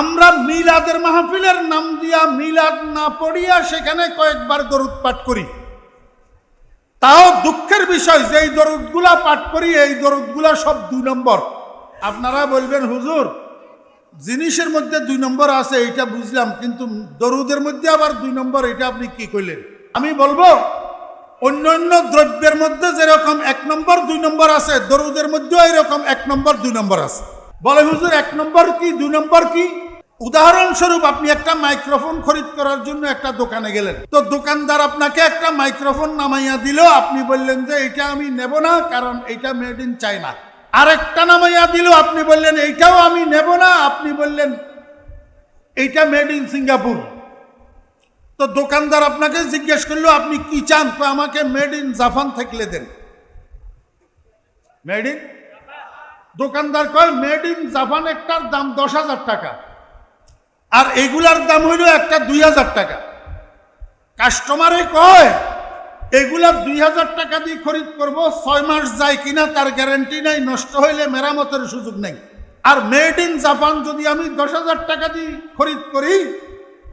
আমরা মিলাদের মাহফিলের নাম দিয়া মিলাদ না পড়িয়া সেখানে কয়েকবার দরুদ পাঠ করি। তাও দুঃখের বিষয় যে এই দরুদগুলা পাঠ করি এই দরুদগুলা সব 2 নম্বর। আপনারা বলবেন হুজুর জিনিসের মধ্যে 2 নম্বর আছে এটা বুঝলাম, কিন্তু দরুদের মধ্যে আবার 2 নম্বর, এটা আপনি কি কইলেন? আমি বলবো অন্যান্য দ্রব্যের মধ্যে যেরকম 1 নম্বর 2 নম্বর আছে, দরুদের মধ্যেও এরকম 1 নম্বর 2 নম্বর আছে। বলে হুজুর 1 নম্বর কি 2 নম্বর কি? উদাহরণস্বরূপ আপনি একটা মাইক্রোফোন খরিদ করার জন্য একটা দোকানে গেলেন, তো দোকানদার আপনাকে একটা মাইক্রোফোন নামাইয়া দিল, আপনি বললেন যে এটা আমি নেব না কারণ এটা মেড ইন চায়না। আরেকটা নামাইয়া দিল, আপনি বললেন এইটাও আমি নেব না, আপনি বললেন এইটা মেড ইন সিঙ্গাপুর। তো দোকানদার আপনাকে জিজ্ঞেস করলো আপনি কি চান? তো আমাকে মেড ইন জাপান থাকলে দেন। মেড ইন, দোকানদার কয় মেড ইন জাপান একটার দাম 10,000 টাকা, আর এগুলার দাম হইল একটা 2,000 টাকা। কাস্টমারে কয় এগুলা 2,000 টাকা দিয়ে খরিদ করব, 6 মাস যায় কিনা তার গ্যারান্টি নাই, নষ্ট হইলে মেরামতের সুযোগ নেই। আর মেড ইন জাপান যদি আমি 10,000 টাকা দিয়ে খরিদ করি,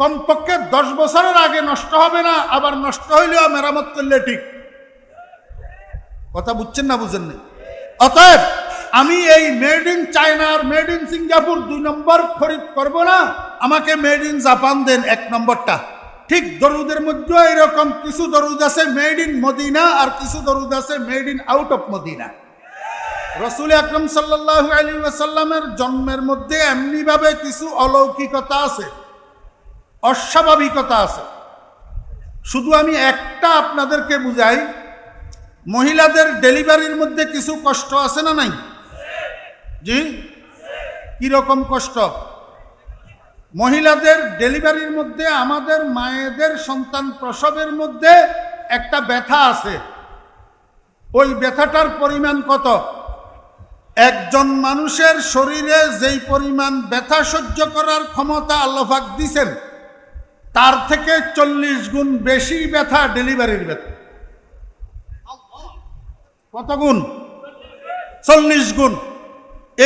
কমপক্ষে 10 বছরের আগে নষ্ট হবে না, আবার নষ্ট হইলেও মেরামত করলে ঠিক। কথা বুঝছেন না বুঝেন না? অতএব আমি এই মেড ইন চায়না আর মেড ইন সিঙ্গাপুর 2 নম্বর খরিদ করব না, আমাকে মেড ইন জাপান দেন 1 নম্বরটা। ঠিক দরুদের মধ্যে এরকম কিছু দরুদ আছে মেড ইন মদিনা, আর কিছু দরুদ আছে made in out of Medina. রাসূল আকরাম সাল্লাল্লাহু আলাইহি ওয়াসাল্লামের জন্মের মধ্যে এমনিভাবে কিছু অলৌকিকতা আছে, অস্বাভাবিকতা আছে। শুধু আমি একটা আপনাদেরকে বুঝাই, মহিলাদের ডেলিভারির মধ্যে কিছু কষ্ট আছে না নাই? জি, কিরকম কষ্ট? মহিলাদের ডেলিভারির মধ্যে, আমাদের মায়েদের সন্তান প্রসবের মধ্যে একটা ব্যথা আছে। ওই ব্যথাটার পরিমাণ কত? একজন মানুষের শরীরে যেই পরিমাণ ব্যথা সহ্য করার ক্ষমতা আল্লাহ পাক দিয়েছেন, তার থেকে 40 গুণ বেশি ব্যথা ডেলিভারির ব্যথা। কত গুণ? 40 গুণ।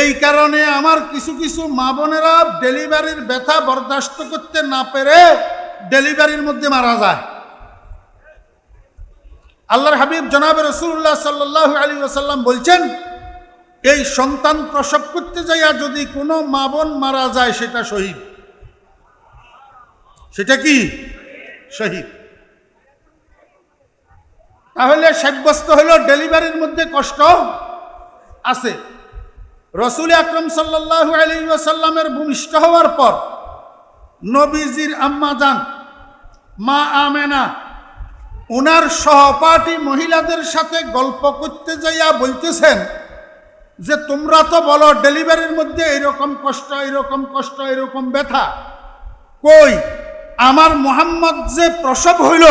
এই কারণে আমার কিছু কিছু মা বোনেরা ডেলিভারির ব্যথা বরদাস্ত করতে না পেরে ডেলিভারির মধ্যে মারা যায়। আল্লাহর হাবিব জনাবে রাসূলুল্লাহ সাল্লাল্লাহু আলাইহি ওয়াসাল্লাম বলছেন, এই সন্তান প্রসব করতে যাইয়া যদি কোনো মা বোন মারা যায় সেটা শহীদ। সেটা কি? শহীদ। তাহলে সাব্যস্ত হলো ডেলিভারির মধ্যে কষ্ট আছে। রাসূল আকরাম সাল্লাল্লাহু আলাইহি ওয়াসাল্লামের ভূমিষ্ঠ হওয়ার পর নবীজির আম্মা জান মা আমেনা ওনার সহপাঠী মহিলাদের সাথে গল্প করতে যাইয়া বলতেছেন যে তোমরা তো বলো ডেলিভারির মধ্যে এরকম কষ্ট, এরকম কষ্ট, এরকম ব্যথা, কই আমার মুহাম্মদ যে প্রসব হইল,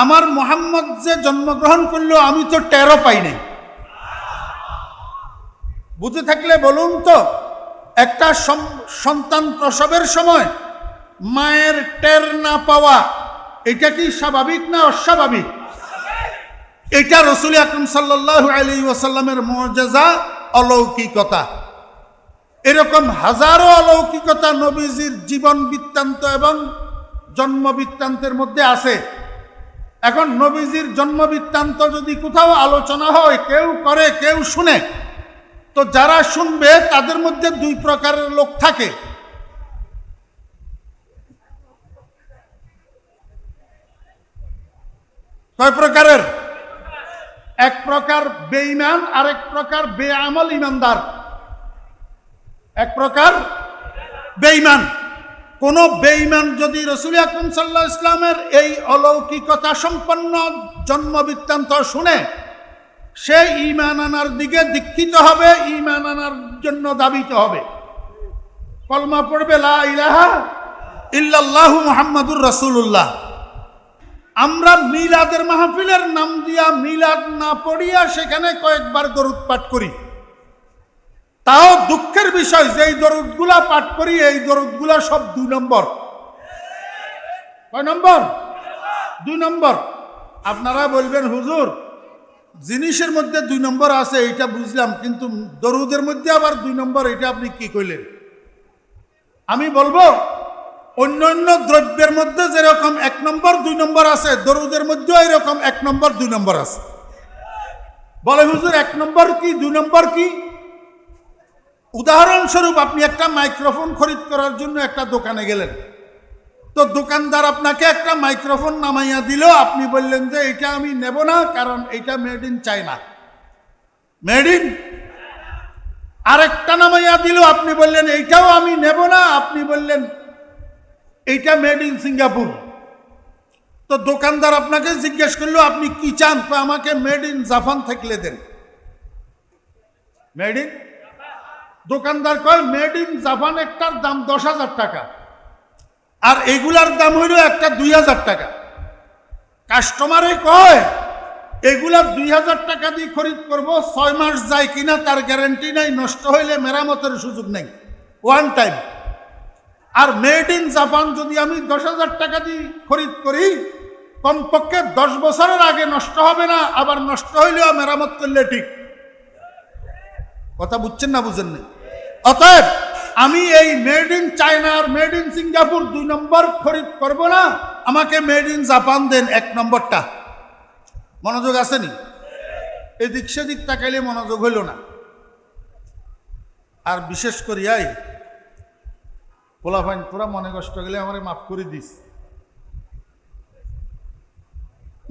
আমার মুহাম্মদ যে জন্মগ্রহণ করলো, আমি তো টেরও পাই নাই। বুঝে থাকলে বলুন তো, একটা সন্তান প্রসবের সময় মায়ের টের না পাওয়া এটা কি স্বাভাবিক না অস্বাভাবিক? এটা রাসূল আকরাম সাল্লাল্লাহু আলাইহি ওয়াসাল্লামের মুআজিজা, অলৌকিকতা। এরকম হাজারো অলৌকিকতা নবীজির জীবন বৃত্তান্ত এবং জন্ম বৃত্তান্তের মধ্যে আছে। এখন নবীজির জন্ম বৃত্তান্ত যদি কোথাও আলোচনা হয়, কেউ করে কেউ শুনে, তো যারা শুনবে তাদের মধ্যে 2 প্রকারের লোক থাকে। কয় প্রকারের? এক প্রকার বেঈমান, আরেক প্রকার বেআমল ইমানদার। এক প্রকার বেঈমান। কোন বেঈমান যদি রাসূল আকরাম সাল্লাল্লাহু আলাইহি ওয়াসাল্লামের এই অলৌকিকতা সম্পন্ন জন্ম বৃত্তান্ত শুনে, সে ঈমান আনার দিকে দীক্ষিত হবে, ঈমান আনার জন্য দাবিত হবে, কলমা পড়বে লা ইলাহা ইল্লাল্লাহু মুহাম্মাদুর রাসূলুল্লাহ। আমরা মিলাদের মাহফিলের নাম দিয়া মিলাদ না পড়িয়া সেখানে কয়েকবার দরুদ পাঠ করি। তাও দুঃখের বিষয় যে এই দরুদগুলা পাঠ করি এই দরুদগুলা সব 2 নম্বর। কয় নম্বর? 2 নম্বর। আপনারা বলবেন হুজুর জিনিসের মধ্যে 2 নম্বর আছে এটা বুঝলাম, কিন্তু দরুদের মধ্যে আবার 2 নম্বর, এটা আপনি কি কইলেন? আমি বলবো অন্য অন্য দ্রব্যের মধ্যে যেরকম 1 নম্বর 2 নম্বর আছে, দরুদের মধ্যেও এরকম 1 নম্বর 2 নম্বর আছে। বলে হুজুর 1 নম্বর কি 2 নম্বর কি? উদাহরণস্বরূপ আপনি একটা মাইক্রোফোন খরিদ করার জন্য একটা দোকানে গেলেন, তো দোকানদার আপনাকে একটা মাইক্রোফোন নামাইয়া দিল, আপনি বললেন যে এটা আমি নেব না, কারণ এটা made in China, made in. আরেকটা নামাইয়া দিল, আপনি বললেন এইটাও আমি নেব না, আপনি বললেন এইটা মেড ইন সিঙ্গাপুর। তো দোকানদার আপনাকে জিজ্ঞেস করলো আপনি কি চান? তো আমাকে মেড ইন জাপান থাকলে দেন। মেড ইন, দোকানদার কয় মেড ইন জাপান একটার দাম 10,000 টাকা, আর এগুলার দাম হইল একটা 2,000 টাকা। কাস্টমারে কয় এগুলা 2,000 টাকা দিয়ে খরিদ করব, 6 মাস যায় কিনা তার গ্যারান্টি নাই, নষ্ট হইলে মেরামতের সুযোগ নেই, ওয়ান টাইম। আর মেড ইন জাপান যদি আমি 10,000 টাকা দিয়ে খরিদ করি, কমপক্ষে 10 বছরের আগে নষ্ট হবে না, আবার নষ্ট হইলেও মেরামত করলে ঠিক। কথা বুঝছেন না বুঝেন না? অতএব আমি এই মেড ইন চায়না আর মেড ইন সিঙ্গাপুর 2 নম্বর খরিদ করব না, আমাকে মেড ইন জাপান দেন 1 নম্বরটা। মনোযোগ আসেনি? এদিক সেদিক তাকাইলে মনোযোগ হইল না। আর বিশেষ করিয়াই পোলাফাইন, তোরা মনে কষ্ট গেলে আমারে মাফ করে দিস।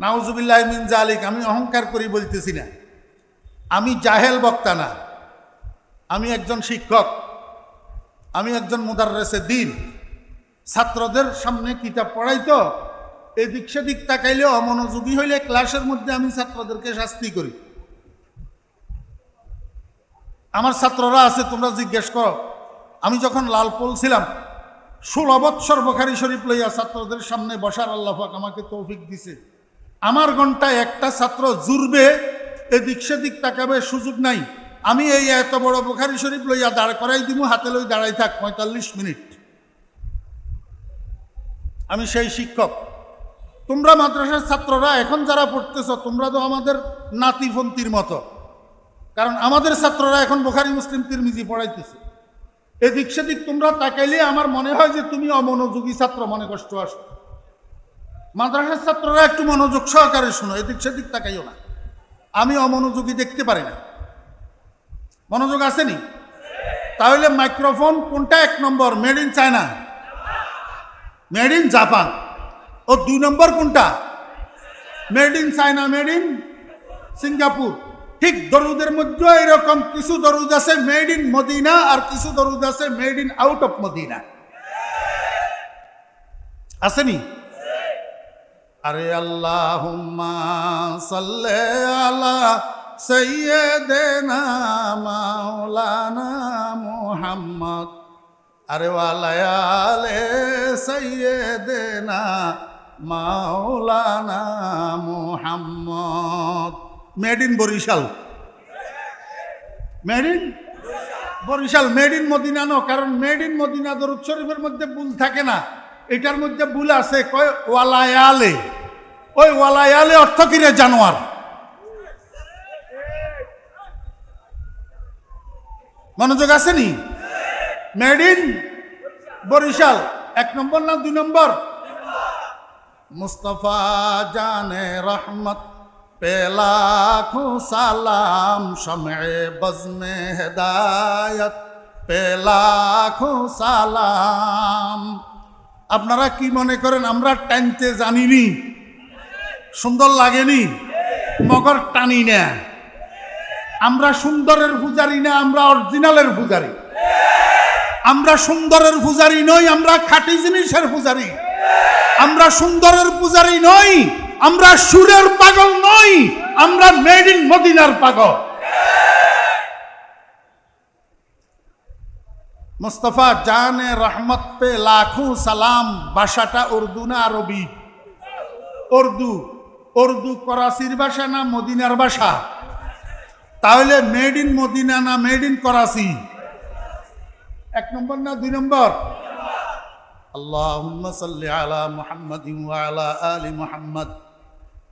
নাউজুবিল্লাহ মিন জালিক, আমি অহংকার করি বলতেছি না, আমি জাহেল বক্তা না, আমি একজন শিক্ষক, আমি একজন মুদাররিসে দ্বীন। ছাত্রদের সামনে কিতাব পড়াই, তো এদিক সেদিক তাকাইলে অমনোযোগী হইলে ক্লাসের মধ্যে আমি ছাত্রদেরকে শাস্তি করি। আমার ছাত্ররা আছে, তোমরা জিজ্ঞেস করো, আমি যখন লালপুল ছিলাম 16 বৎসর বুখারী শরীফ লইয়া ছাত্রদের সামনে বসার আল্লাহ পাক আমাকে তৌফিক দিছে। আমার ঘন্টায় একটা ছাত্র জুড়বে, এদিক সেদিক তাকাবে, সুযোগ নাই। আমি এই এত বড় বুখারী শরীফ লইয়া দাঁড় করাই দিব, হাতে লই দাঁড়াই থাক 45 মিনিট। আমি সেই শিক্ষক। তোমরা মাদ্রাসার ছাত্ররা এখন যারা পড়তেছ, তোমরা তো আমাদের নাতিপন্থীর মতো, কারণ আমাদের ছাত্ররা এখন বুখারী মুসলিম তিরমিজি পড়াইতেছে। এদিক সেদিক তোমরা তাকাইলে আমার মনে হয় যে তুমি অমনোযোগী ছাত্র, মনে কষ্ট আসো। মাদ্রাসার ছাত্ররা একটু মনোযোগ সহকারে শোনো, এদিক সেদিক তাকাইও না। আমি অমনোযোগী দেখতে পারি না। মনোযোগ আসেনি? তাহলে মাইক্রোফোন কোনটা 1 নম্বর? Made in China, made in Japan. ও 2 নম্বর কোনটা? Made in China, made in Singapore. ঠিক দরুদের মধ্যে এরকম কিছু দরুদ আছে মেড ইন মদিনা, আর কিছু দরুদ আছে made in out of Medina. আসেনি? আরে আল্লাহুম্মা সাল্লি আলা সাইয়্যিদিনা মাওলানা মুহাম্মদ, আরে ওয়ালায়ালে সাইয়্যিদিনা মাওলানা মুহাম্মদ। Made in Barishal, made in Barishal, made in Medina no, কারণ মেড ইন মদিনা দরুদ শরীফের মধ্যে ভুল থাকে না, এটার মধ্যে ভুল আছে। কয় ওয়ালায়ালে, ওই ওয়ালায়ালে অর্থ কি রে? জানোয়ার। মনোযোগ আসেনি? মেড ইন বরিশাল 1 নম্বর না 2 নম্বর? মুস্তাফা জানে রহমত पे लाखों सलाम, शम्ए बज़्म हिदायत पे लाखों সালাম। আপনারা কি মনে করেন আমরা টানতে জানিনি? সুন্দর লাগেনি? মগর টানি না। আমরা সুন্দরের পূজারি না, আমরা অরিজিনালের পূজারি। আমরা সুন্দরের পূজারি নই, আমরা খাঁটি জিনিসের পূজারি। আমরা সুন্দরের পূজারি নই, আমরা সুরের পাগল নই, আমরা মেড ইন মদিনার পাগল। মুস্তাফা জানে রহমত পে লাখো সালাম, ভাষাটা উর্দু না আরবি? উর্দু। উর্দু করাচির ভাষা না মদিনার ভাষা? তাহলে মেড ইন মদিনা না মেড ইন করাচি? 1 নম্বর না 2 নম্বর? আল্লাহুম্মা সাল্লি আলা মুহাম্মাদিন ওয়া আলা আলি মুহাম্মাদ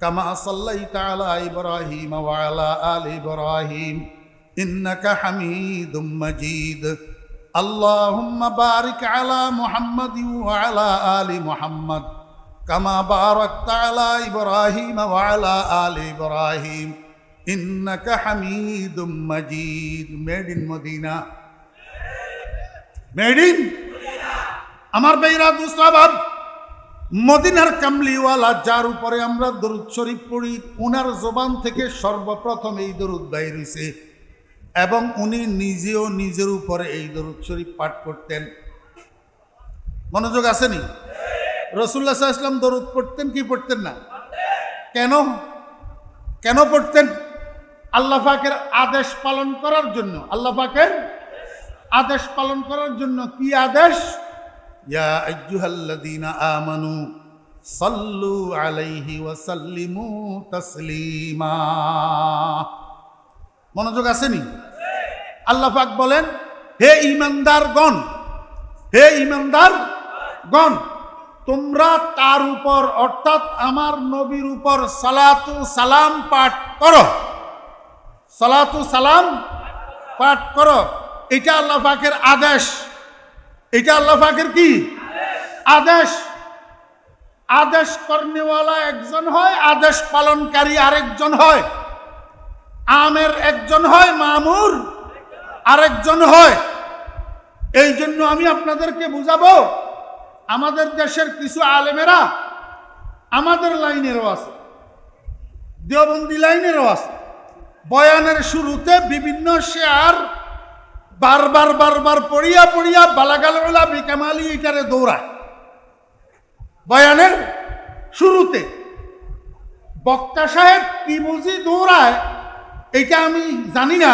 কামা সাল্লাইতা আলা ইব্রাহিম ওয়া আলা আলি ইব্রাহিম ইন্নাকা হামিদুম মাজিদ। আল্লাহুম্মা বারিক আলা মুহাম্মাদিন ওয়া আলা আলি মুহাম্মাদ কামা বারাকতা আলা ইব্রাহিম ওয়া আলা আলি ইব্রাহিম ইন্নাকা হামিদুম মাজিদ। Made in Medina, made in আমার ভাইরা দুসাবাব, মদিনার কামলিওয়ালা যার উপরে আমরা দরুদ শরীফ পড়ি, উনার জবান থেকে সর্বপ্রথম এই দরুদ বাইর হইছে এবং উনি নিজেও নিজের উপরে এই দরুদ শরীফ পাঠ করতেন। মনোযোগ আসেনি? রাসূলুল্লাহ সাল্লাল্লাহু আলাইহি ওয়াসাল্লাম দরুদ পড়তেন কি পড়তেন না? কেন কেন পড়তেন? আল্লাহ পাকের আদেশ পালন করার জন্য। আল্লাহ পাকের আদেশ পালন করার জন্য। কি আদেশ? ইয়া আইয়ুহাল্লাযীনা আমানু সাল্লু আলাইহি ওয়া সাল্লিমু তাসলিমা। মনোযোগ আসেনি? আল্লাহ পাক বলেন, হে ঈমানদারগণ, হে ঈমানদারগণ, তোমরা তার উপর অর্থাৎ আমার নবীর উপর সালাতু সালাম পাঠ করো। সালাতু সালাম পাঠ করো। এটা আল্লাহ পাকের আদেশ। এটা আল্লাহ পাকের কি আদেশ? আদেশ করনেওয়ালা একজন হয়, আদেশ পালনকারী আরেকজন হয়। আমের একজন হয়, মামুর আরেকজন হয়। এই জন্য আমি আপনাদেরকে বুঝাবো, আমাদের দেশের কিছু আলেমেরা আমাদের লাইনেরও আছে, দেওবন্দি লাইনেরও আছে। বয়ানের শুরুতে বিভিন্ন শেয়ার বারবার পড়িয়া পড়িয়া বালাগাল উলা বিকামালি এটারে দৌড়ায়। বয়ানের শুরুতে বক্তা সাহেব কি বুঝি দৌড়ায় এটা আমি জানি না,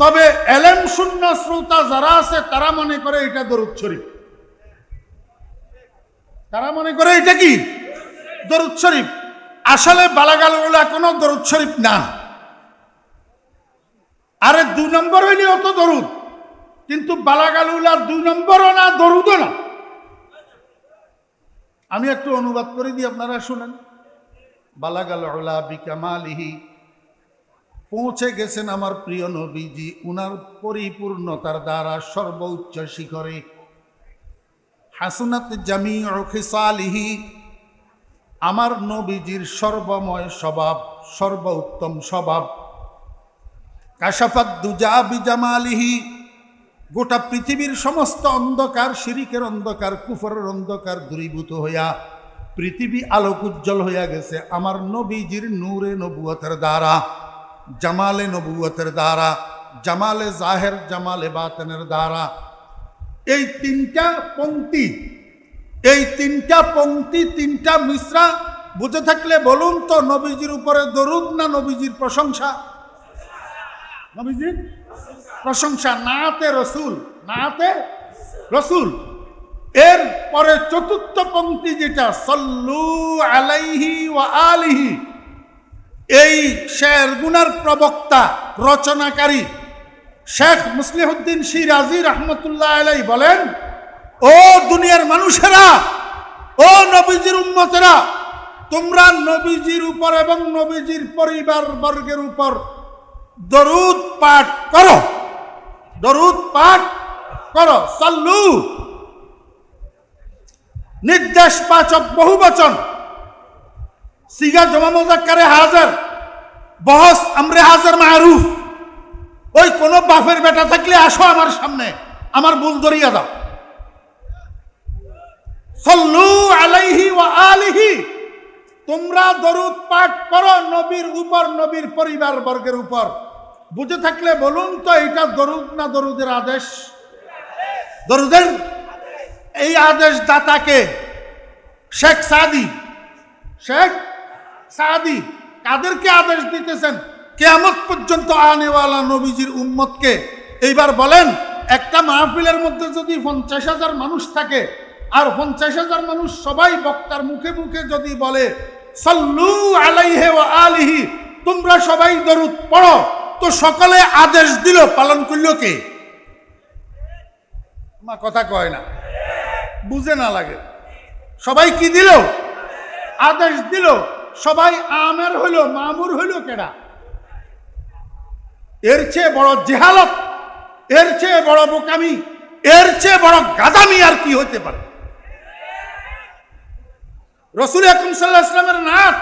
তবে এলেম শূন্য শ্রোতা যারা আছে তারা মনে করে এটা দরুদ শরীফ। তারা মনে করে এটা কি দরুদ শরীফ। আসলে বালাগাল উলা কোনো দরুদ শরীফ না। আরে 2 নম্বর হইলেও তো দরুদ, কিন্তু বালাগাল উলা 2 নম্বরও না, দরুদও না। আমি একটু অনুবাদ করে দিই, আপনারা শুনেন। বালাগাল উলা বিকামালিহি, পৌঁছে গেছেন আমার প্রিয় নবীজি উনার পরিপূর্ণতার দ্বারা সর্বোচ্চ শিখরে। হাসনাত জামিউ খিসালিহি, আমার নবীজির সর্বময় স্বভাব, সর্বোত্তম স্বভাব। কাশাফাত দুজা বিজামালিহি, গোটা পৃথিবীর সমস্ত অন্ধকার, শিরিকের অন্ধকার, কুফরের অন্ধকার দূরীভূত হইয়া পৃথিবী আলোক উজ্জ্বল হইয়া গেছে আমার নবীজির নূরে নবুয়তের দ্বারা, জামালে নবুয়তের দ্বারা, জামালে জাহের, জামালে বাতেনের দ্বারা। এই 3টা পংক্তি, এই 3টা পংক্তি, 3টা মিসরা বুঝে থাকলে বলুন তো, নবীজির উপরে দরুদ না নবীজির প্রশংসা? নবীজির প্রশংসা। নাতে রসুল, নাতে রসুল। এর পরে 4র্থ পংক্তি যেটা সাল্লু আলাইহি ওয়া আলিহি, এই শের গুনার প্রবক্তা, রচনাকারী শেখ মুসলিহুদ্দিন শিরাজি রহমতুল্লাহ আলাইহি বলেন, ও দুনিয়ার মানুষেরা, ও নবীজির উম্মতেরা, তোমরা নবীজির উপর এবং নবীজির পরিবার বর্গের উপর দরুদ পাঠ করো, দরুদ পাঠ করো। সাল্লু নির্দেশবাচক বহুবচন, সিগা জমা মুযাক্কারে হাজার, বহস আমরে হাজার মারুফ। ওই কোন বাপের বেটা থাকলে আসো আমার সামনে, আমার ভুল ধরিয়া দাও। সাল্লু আলাইহি ওয়া আলিহি, তোমরা দরুদ পাঠ করো নবীর উপর, নবীর পরিবার বর্গের উপর। বুঝে থাকলে বলুন তো, এটা দরুদ না দরুদের আদেশ? দরুদের এই আদেশ দাতাকে শেখ সাদি, শেখ সাদি কাদেরকে আদেশ দিতেছেন? কিয়ামত পর্যন্ত আনেওয়ালা নবীজির উম্মতকে। এইবার বলেন, একটা মাহফিলের মধ্যে যদি 50,000 মানুষ থাকে, আর 50,000 মানুষ সবাই বক্তার মুখে মুখে যদি বলে সাল্লু আলাইহি ওয়া আলিহি, তোমরা সবাই দরুদ পড়ো, তো সকলে আদেশ দিল, পালন করল কে? মা কথা কয় না, বুঝে না লাগে। সবাই কি দিল? আদেশ দিল। সবাই আমের হইল, মামুর হইল কেডা? এর চেয়ে বড় জেহালত, এর চেয়ে বড় বোকামি, এর চেয়ে বড় গাদামি আর কি হতে পারে? রসুল আকরাম সাল্লাল্লাহু আলাইহি ওয়াসাল্লামের নাত,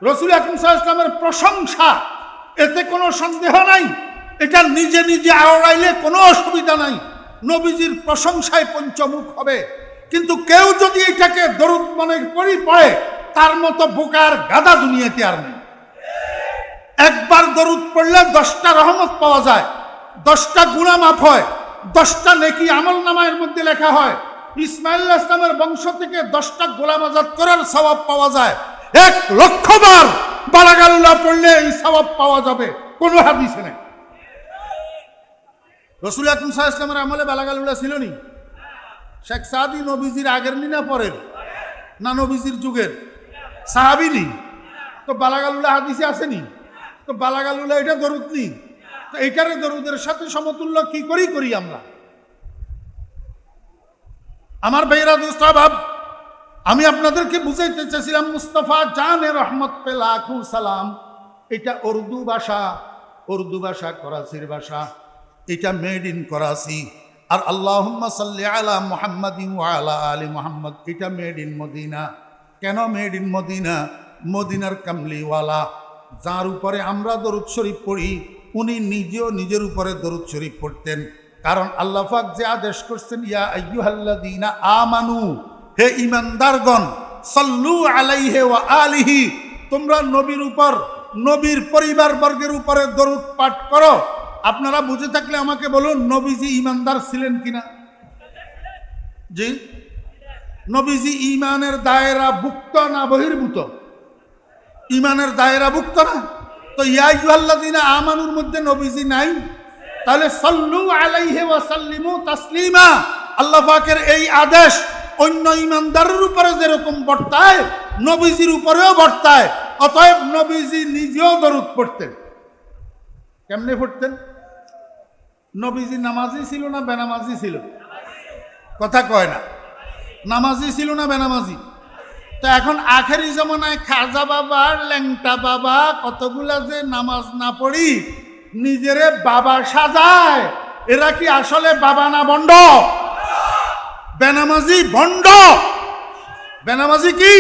রসুল আকরাম সাল্লাল্লাহু আলাইহি ওয়াসাল্লামের প্রশংসা, এতে কোনো সন্দেহ নাই। এটা নিজে নিজে আওড়াইলে কোনো অসুবিধা নাই, নবীজির প্রশংসায় পঞ্চমুখ হবে। কিন্তু কেউ যদি এটাকে দরুদ মনে করি পড়ে, তার মতো বোকার গাদা দুনিয়াতে আর নেই। একবার দরুদ পড়লে 10টা রহমত পাওয়া যায়, 10টা গুনাহ মাফ হয়, 10টা নেকি আমল নামায়ের মধ্যে লেখা হয়। ইসমাইল আলাইহিস সালামের বংশ থেকে 10টা গোলাম আজাদ করার সওয়াব পাওয়া যায়। 1,00,000 বার বালাগালুল্লাহ পড়লে এই সওয়াব পাওয়া যাবে, কোনো হাদিসে নেই। রসুল আকরাম সাল্লাল্লাহু আলাইহি ওয়াসাল্লামের আমলে বালাগালুল্লাহ ছিল নি? শেখ সাদি নবীজির আগের নি না পরের? না নবীজির যুগের সাহাবী নি? তো বালাগালুল্লাহ হাদিসে আসেনি? তো বালাগালুল্লাহ এটা দরুদ নি? তো এইটারে দরুদের সাথে সমতুল্য কি করি আমরা? আমার ভাইরা দোস্ত ভাব, আমি আপনাদেরকে বুঝাইতে চেয়েছিলাম মুস্তাফা জানে রহমত পে লাখো সালাম। এটা উর্দু ভাষা, করাচির ভাষা, এটা মেড ইন করাচি। আর আল্লাহুম্মা সাল্লি আলা মুহাম্মাদিন ওয়া আলা আলি মুহাম্মদ, এটা মেড ইন মদিনা। কেন মেড ইন মদিনা? মদিনার কামলিওয়ালা, যার উপরে আমরা দরুদ শরীফ পড়ি, উনি নিজেও নিজের উপরে দরুদ শরীফ পড়তেন। কারণ আল্লাহ পাক যে আদেশ করছেন, ইয়া আইয়ুহাল্লাযীনা আমানু, হে ঈমানদারগণ, সাল্লু আলাইহি ওয়া আলিহি, তোমরা নবীর উপর, নবীর পরিবার বর্গের উপরে দরুদ পাঠ করো। আপনারা বুঝে থাকলে আমাকে বলুন, নবীজি ঈমানদার ছিলেন কিনা? জি, নবীজি ঈমানের দায়রা ভুক্ত না বহির্ভূত? ঈমানের দায়রা ভুক্ত না? তো ইয়া আইয়ুহাল্লাযীনা আমানুর মধ্যে নবীজি নাই, তাহলে সাল্লু আলাইহি ওয়া সাল্লিমু তাসলিমা, আল্লাহ পাকের এই আদেশ অন্য ঈমানদারের উপরে যেরকম বর্তায়, নবীজির উপরেও বর্তায়। অতএব নবীজি নিজেও দরুদ পড়তেন। কেমনে পড়তেন? নবীজি নামাজি ছিল না বেনামাজি ছিল? কথা কয় না। নামাজি ছিল না বেনামাজি? তো এখন আখেরি জমানায় খাজা বাবা, ল্যাংটা বাবা কতগুলা যে নামাজ না পড়ি নিজেরে বাবা সাজায়, এরা কি আসলে বাবা না বন্ড? বেনামাজি বন্ড। বেনামাজি কি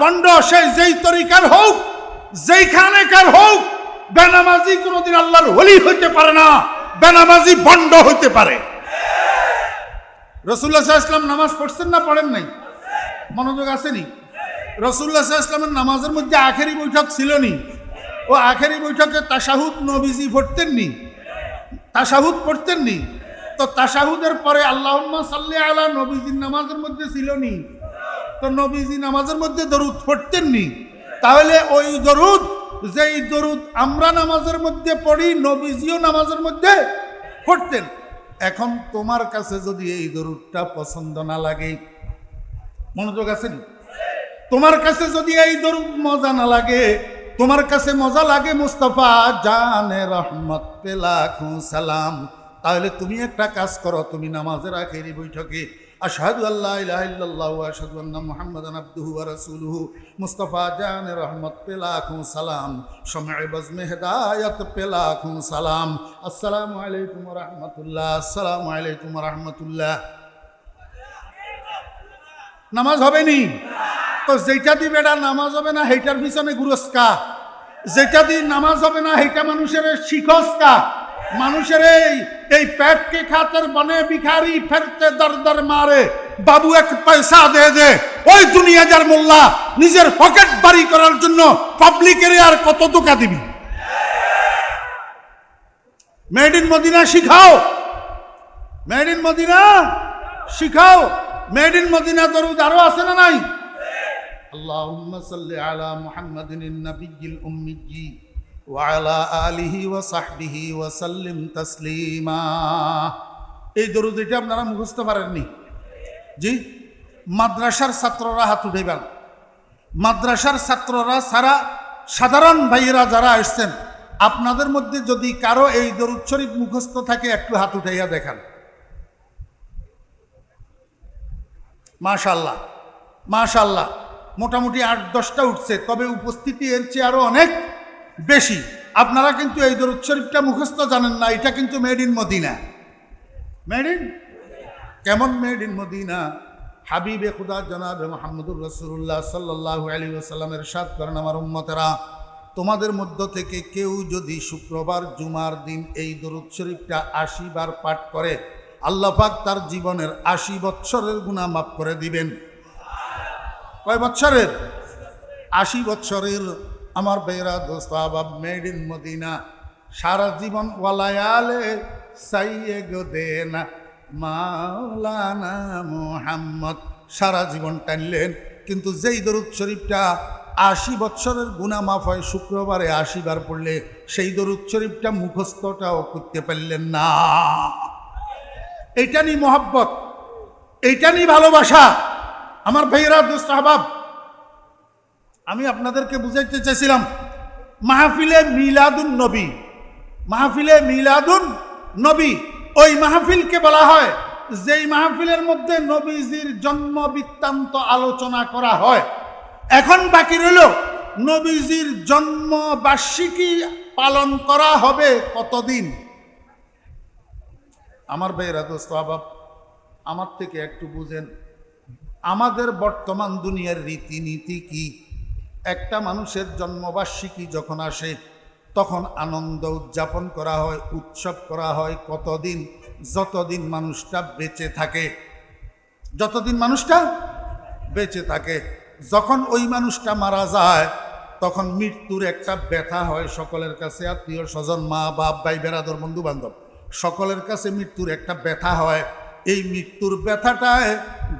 বন্ড? সেই যেই তরিকার হোক, যেইখানেকার হোক, বেনামাজি কোনোদিন আল্লাহর ওলি হইতে পারে না, বেনামাজি বন্ড হইতে পারে। রাসূলুল্লাহ সাল্লাল্লাহু আলাইহি ওয়াসাল্লাম নামাজ পড়ছেন না পড়েন নাই? মনোযোগ আসেনি? রাসূলুল্লাহ সাল্লাল্লাহু আলাইহি ওয়াসাল্লামের নামাজের মধ্যে আখেরি বৈঠক ছিল নি? ও আখেরি বৈঠকে তাশাহুদ নবীজি পড়তেন নি? তাশাহুদ পড়তেন নি? তো তাশাহুদের পরে আল্লাহুম্মা সাল্লি আলা, নবীজির নামাজের মধ্যে ছিল নি? তো নবীজি নামাজের মধ্যে দরুদ পড়তেন নি? তাহলে ওই দরুদ, যেই দরুদ আমরা নামাজের মধ্যে পড়ি, নবীজিও নামাজের মধ্যে পড়তেন। এখন তোমার কাছে যদি এই দরুদটা পছন্দ না লাগে, মনোযোগ আছেন? তোমার কাছে যদি এই দরুদ মজা না লাগে, তোমার কাছে মজা লাগে মুস্তাফা জানে রহমত পে লাখো সালাম, তাহলে তুমি একটা কাজ করো, তুমি নামাজের আখেরি বৈঠকে আশহাদু আল্লা ইলাহা ইল্লাল্লাহু ওয়া আশহাদু আন্না মুহাম্মাদান আবদুহু ওয়া রাসূলুহু মুস্তাফা জানে রহমত পে লাখো সালাম, শমঈ বজমে হেদায়েত পে লাখো সালাম, আসসালামু আলাইকুম ওয়া রাহমাতুল্লাহ, আসসালামু আলাইকুম ওয়া রাহমাতুল্লাহ। নামাজ হবে নি? তো যেটা দি বেটা নামাজ হবে না, হেইটার পিছনে গুরস্কা। যেটা দি নামাজ হবে না, হেইটা মানুষের শিখস্কা। মানুষের এই পেটকে খাতের বনে ভিখারি ফেরতে দর দর মারে, বাবু এক পয়সা দে। ওই দুনিয়াদার মোল্লা নিজের পকেট বাড়ি করার জন্য পাবলিকের আর কত ধোঁকা দিবি? মেড ইন মদিনা শিখাও, মেড ইন মদিনা শিখাও। মেড ইন মদিনা দরুদ আরো আছে না নাই? আল্লাহুম্মা সাল্লি আলা মুহাম্মাদিন নাবিয়্যিল উম্মিয়্যি ওয়া আলা আলিহি ওয়া সাহবিহি ওয়া সাল্লিম তাসলিমা। এই দরুদ এটা আপনারা মুখস্থ পারেননি? জি, মাদ্রাসার ছাত্ররা হাত উঠাইবেন। মাদ্রাসার ছাত্ররা ছাড়া সাধারণ ভাইয়েরা যারা আসছেন, আপনাদের মধ্যে যদি কারো এই দরুদ শরীফ মুখস্থ থাকে একটু হাত উঠাইয়া দেখান। মাশাআল্লাহ, মাশাআল্লাহ, মোটামুটি 8-10টা উঠছে, তবে উপস্থিতি এর চেয়ে আরো অনেক বেশি। আপনারা কিন্তু এই দরুদ শরীফটা মুখস্থ জানেন না, এটা কিন্তু made in Medina. Made in কেমন মেড ইন মদিনা? হাবিবে খুদা জনাবে মুহাম্মদুর রাসূলুল্লাহ সাল্লাল্লাহু আলাইহি ওয়াসাল্লামের ইরশাদ করেন, আমার উম্মতেরা, তোমাদের মধ্য থেকে কেউ যদি শুক্রবার জুমার দিন এই দরুদ শরীফটা ৮০ বার পাঠ করে, আল্লাহ পাক তার জীবনের ৮০ বৎসরের গুনাহ মাফ করে দিবেন। কয় বৎসরের? ৮০ বৎসরের। আমার বেরা দোস্ত আবাব, মেড ইন মদিনা, সারা জীবন ওয়ালায়ালে সাইয়ে গো দেনা মাওলানা মুহাম্মদ, সারা জীবন টানলেন, কিন্তু যেই দরুদ শরীফটা ৮০ বৎসরের গুনাহ মাফ হয় শুক্রবারে ৮০ বার পড়লে, সেই দরুদ শরীফটা মুখস্থটাও করতে পারলেন না। এইটা নি মোহাব্বত, এইটা নি ভালোবাসা। আমার ভাইয়েরা দোস্ত আহবাব, আমি আপনাদেরকে বুঝাইতে চাইছিলাম মাহফিলে মিলাদুন নবী, মাহফিলে মিলাদুন নবী, ওই মাহফিলকে বলা হয় যেই মাহফিলের মধ্যে নবীজির জন্ম বৃত্তান্ত আলোচনা করা হয়। এখন বাকি রইল নবীজির জন্ম বার্ষিকী পালন করা হবে কতদিন। আমার ভাইয়েরা দোস্ত আহবাব, আমার থেকে একটু বুঝেন, আমাদের বর্তমান দুনিয়ার রীতিনীতি কি? একটা মানুষের জন্মবার্ষিকী যখন আসে তখন আনন্দ উদযাপন করা হয়, উৎসব করা হয় কতদিন? যতদিন মানুষটা বেঁচে থাকে, যতদিন মানুষটা বেঁচে থাকে। যখন ওই মানুষটা মারা যায় তখন মৃত্যুর একটা ব্যথা হয় সকলের কাছে, আত্মীয় স্বজন, মা বাপ, ভাই বেরাদর, বন্ধু বান্ধব, সকলের কাছে মৃত্যুর একটা ব্যথা হয়। এই মৃত্যুর ব্যথাটায়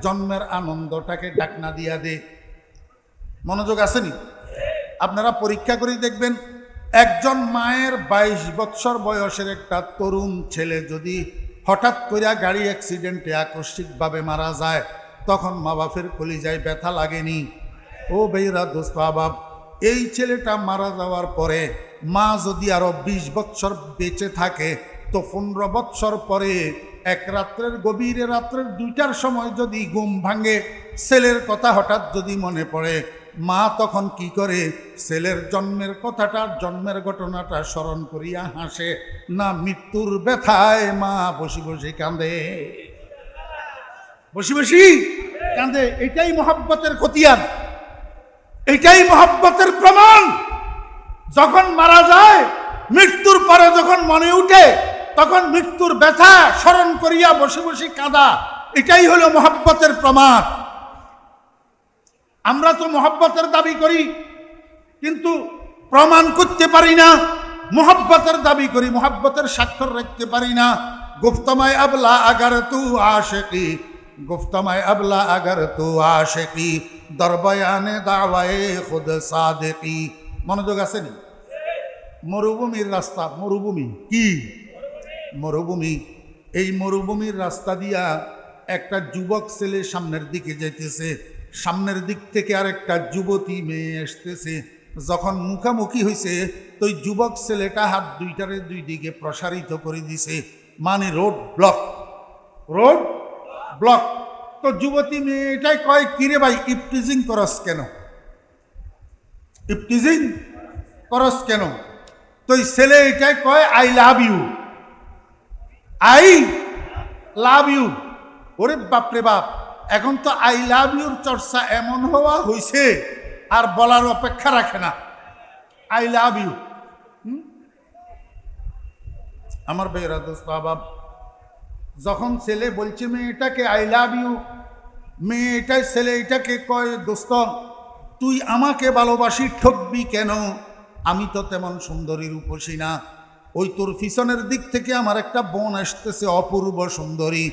জন্মের আনন্দটাকে ডাকনা দিয়া দে। মনোযোগ আসেনি? আপনারা পরীক্ষা করে দেখবেন, একজন মায়ের ২২ বৎসর বয়সের একটা তরুণ ছেলে যদি হঠাৎ করে গাড়ি অ্যাক্সিডেন্টে আকস্মিকভাবে মারা যায়, তখন মা বাপের কলিজায় ব্যথা লাগেনি? ও বেইরা দোস্ত আহবাব, এই ছেলেটা মারা যাওয়ার পরে মা যদি আরো ২০ বৎসর বেঁচে থাকে, তো ১৫ বৎসর পরে এক রাত্রের গভীরে রাত্রের ২টার সময় যদি ঘুম ভাঙে, ছেলের কথা হঠাৎ যদি মনে পড়ে, মা তখন কি করে? ছেলের জন্মের কথাটা, জন্মের ঘটনাটা স্মরণ করিয়া হাসে না মৃত্যুর ব্যথায় মা বসি বসি কাঁদে? বসি বসি কাঁদে। এটাই মহব্বতের খতিয়ান, এটাই মহব্বতের প্রমাণ। যখন মারা যায়, মৃত্যুর পরে যখন মনে উঠে, তখন মৃত্যুর ব্যথা স্মরণ করিয়া বসে বসে কাঁদা, এটাই হলো মহব্বতের প্রমাণ। আমরা তো মহব্বতের দাবি করি কিন্তু প্রমাণ করতে পারি না। মহব্বতের দাবি করি, মহব্বতের স্বাক্ষর রাখতে পারি না। গুফতমায় আবলা আগার তু আশিকি, গুফতমায় আবলা আগার তু আশিকি, দরবয়ানে দাওয়ায়ে খুদ সাদিকি। মনোযোগ আসেনি? মরুভূমির রাস্তা, মরুভূমি কি? মরুভূমি। এই মরুভূমির রাস্তা দিয়া একটা যুবক ছেলে সামনের দিকে যাইতেছে, সামনের দিক থেকে আরেকটা যুবতী মেয়ে আসতেছে। যখন মুখামুখি হয়েছে, তো ওই যুবক ছেলেটা হাত দুইটারে দুই দিকে প্রসারিত করে দিছে, মানে রোড ব্লক, রোড ব্লক। তো যুবতী মেয়ে এটাই কয়, কিরে ভাই ইফটিজিং করস কেন? ইফটিজিং করস কেন? তো এই ছেলে এটাই কয়, I love you, I love you. ওরে বাপরে বাপ, এখন তো আই লাভ ইউর চর্চা এমন হওয়া হয়েছে আর বলার অপেক্ষা রাখে না। I love you. আমার বেরা দোস্ত আহবাব, যখন ছেলে বলছে মেয়েটাকে আই লাভ ইউ, মেয়েটাই ছেলে এটাকে কয়, দোস্ত তুই আমাকে ভালোবাসি ঠকবি কেন? আমি তো তেমন সুন্দরী রূপসী না। ওই তোর পিছনের দিক থেকে আমার একটা বোন আসতেছে, অপূর্ব সুন্দরী,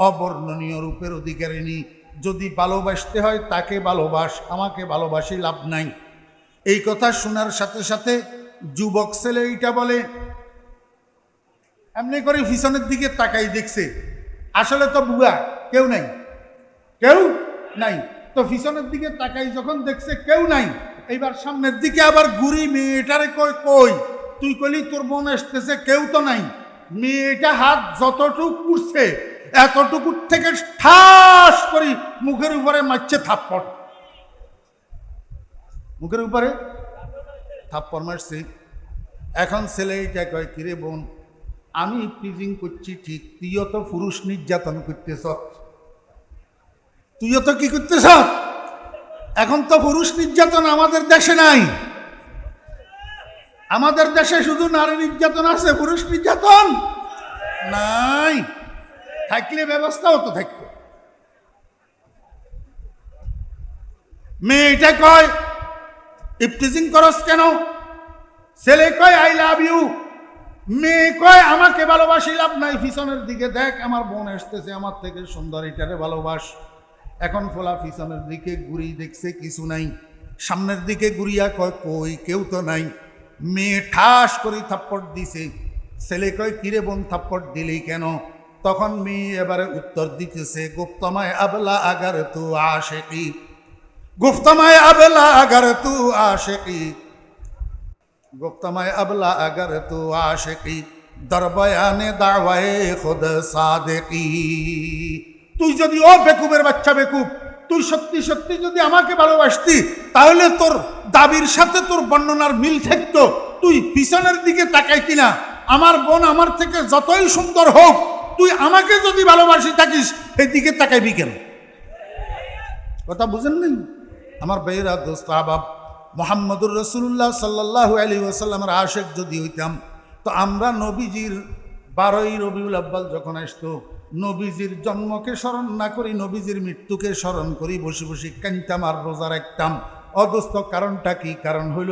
অবর্ণনীয় রূপের অধিকারিণী। যদি ভালোবাসতে হয় তাকে ভালোবাস, আমাকে ভালোবাসি লাভ নাই। এই কথা শোনার সাথে সাথে যুবক ছেলে এইটা বলে, এমনি করে পিছনের দিকে তাকাই দেখছে, আসলে তো বুয়া কেউ নাই, কেউ নাই। তো পিছনের দিকে তাকাই যখন দেখছে কেউ নাই, এইবার সামনের দিকে আবার ঘুরি, মেয়েটারে কই কই তুই কইলি তোর বোন আসতেছে, কেউ তো নাই। মেয়েটা হাত যতটুকু উঠছে এতটুকু থেকে ঠাস করি মুখের উপরে মারছে থাপ্পড়, মুখের উপরে থাপ্পড় মারছে। এখন ছেলে এইটা কয়, কিরে বোন আমি ইফটিজিং করছি ঠিক, তুইও তো পুরুষ নির্যাতন করতেছ, তুইও তো কি করতেছ। এখন তো পুরুষ নির্যাতন আমাদের দেশে নাই, আমাদের দেশে শুধু নারী নির্যাতন আছে, পুরুষ নির্যাতন নাই। থাকলে ব্যবস্থাও তো থাকতো। মেয়ে এটা কয় ইফটিজিং করস কেন, ছেলে কয় আই লাভ ইউ, মেয়ে কয় আমাকে ভালোবাসি লাভ নাই, পিছনের দিকে দেখ আমার বোন আসতেছে আমার থেকে সুন্দর, এটারে ভালোবাস। এখন ফোলা পিছনের দিকে ঘুরি, দেখছে কিছু নাই, সামনের দিকে ঘুরিয়া কয় কই কেউ তো নাই। মেয়ে ঠাস করে থাপ্পড় দিছে, ছেলে কয় কিরে বোন থাপ্পড় দিলি কেন। তখন মেয়ে এবারে উত্তর দিতেছে গুপ্তমায় আবলা আগার তু আশেকি, গুপ্তমায় আবলা আগার তু আশেকি, গুপ্তমায় আবলা আগার তু আশেকি, দরবয়ানে দাওয়ায়ে খুদ সাদেকি। তুই যদি ও বেকুবের বাচ্চা বেকুব, তুই সত্যি সত্যি যদি আমাকে ভালোবাসতি তাহলে তোর দাবির সাথে তোর বর্ণনার মিল থাকতো। তুই পিছনের দিকে তাকাইতি না, আমার বোন আমার থেকে যতই সুন্দর হোক, তুই আমাকে যদি ভালোবাসি থাকিস এই দিকে তাকাইবি কেন? কথা বুঝেন নাই আমার ভাইয়েরা, দোস্ত আহবাব, মুহাম্মদুর রাসূলুল্লাহ সাল্লাল্লাহু আলাইহি ওয়াসাল্লামের আশিক যদি হইতাম তো আমরা নবীজির 12ই রবিউল আউয়াল যখন আসতো, নবীজির জন্মকে স্মরণ না করি নবীজির মৃত্যুকে স্মরণ করি, বসে বসে কাঁদতাম আর রোজা রাখতাম। অদোস্ত কারণটা কি? কারণ হইল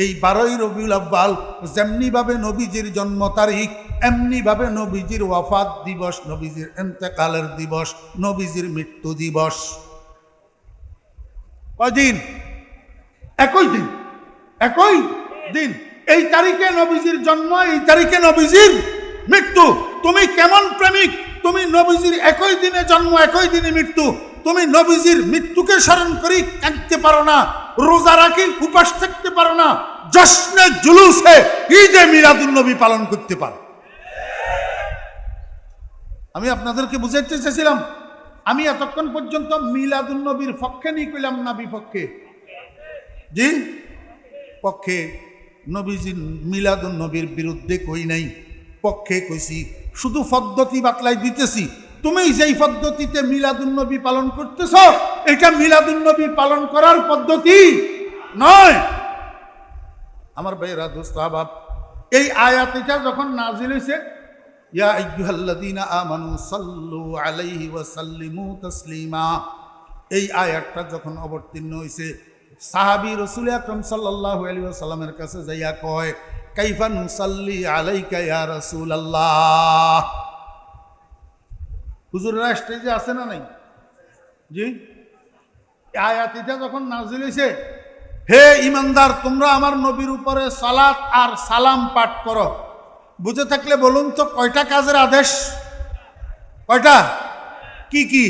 এই 12ই রবিউল আউয়াল যেমনিভাবে নবীজির জন্ম তারিখ, এমনিভাবে নবীজির ওয়াফাত দিবস, নবীজির ইন্তেকালের দিবস, নবীজির মৃত্যু দিবস। কয়দিন? একই দিন, একই দিন। এই তারিখে নবীজির জন্ম, এই তারিখে নবীজির মৃত্যু। তুমি কেমন প্রেমিক, তুমি নবীজির একই দিনে জন্ম একই দিনে মৃত্যু, তুমি নবীজির মৃত্যুকে স্মরণ করি কাঁদতে পারো না, রোজা রাখি উপাস থাকতে পারো না, জশ্নে জুলুসে ঈদে মিলাদুন নবী পালন করতে পারো। আমি আপনাদেরকে বুঝাইতে চেয়েছিলাম, আমি এতক্ষণ পর্যন্ত মিলাদুন নবীর পক্ষে নিয়ে কইলাম না বিপক্ষে? জি পক্ষে। নবীজির মিলাদুন নবীর বিরুদ্ধে কই নাই, পক্ষে কইছি। শুধু পদ্ধতি বাতলাই দিতেছি। তুমি যেই পদ্ধতিতে মিলাদুন নবী পালন করতেছ এটা মিলাদুন নবী পালন করার পদ্ধতি নয়। আমার ভাইয়েরা, দোস্ত আহবাব, এই আয়াতটা যখন নাজিল হয়েছে, ইয়া আইয়ুহাল্লাযীনা আমানু সাল্লু আলাইহি ওয়া সাল্লিমু তাসলিমা, এই আয়াতটা যখন অবতীর্ণ হয়েছে, সাহাবী রাসূল আকরাম সাল্লাল্লাহু আলাইহি ওয়াসাল্লামের কাছে যাইয়া কয় কাইফা নুসাল্লি আলাইকা ইয়া রাসূলুল্লাহ। হুজুরের স্টেজে আছে না নাই? জি। আয়াত এটা যখন নাজিল হয়েছে, হে ইমানদার তোমরা আমার নবীর উপরে সালাত আর সালাম পাঠ করো। বুঝে থাকলে বলুন তো কয়টা কাজের আদেশ? কয়টা? কি কি?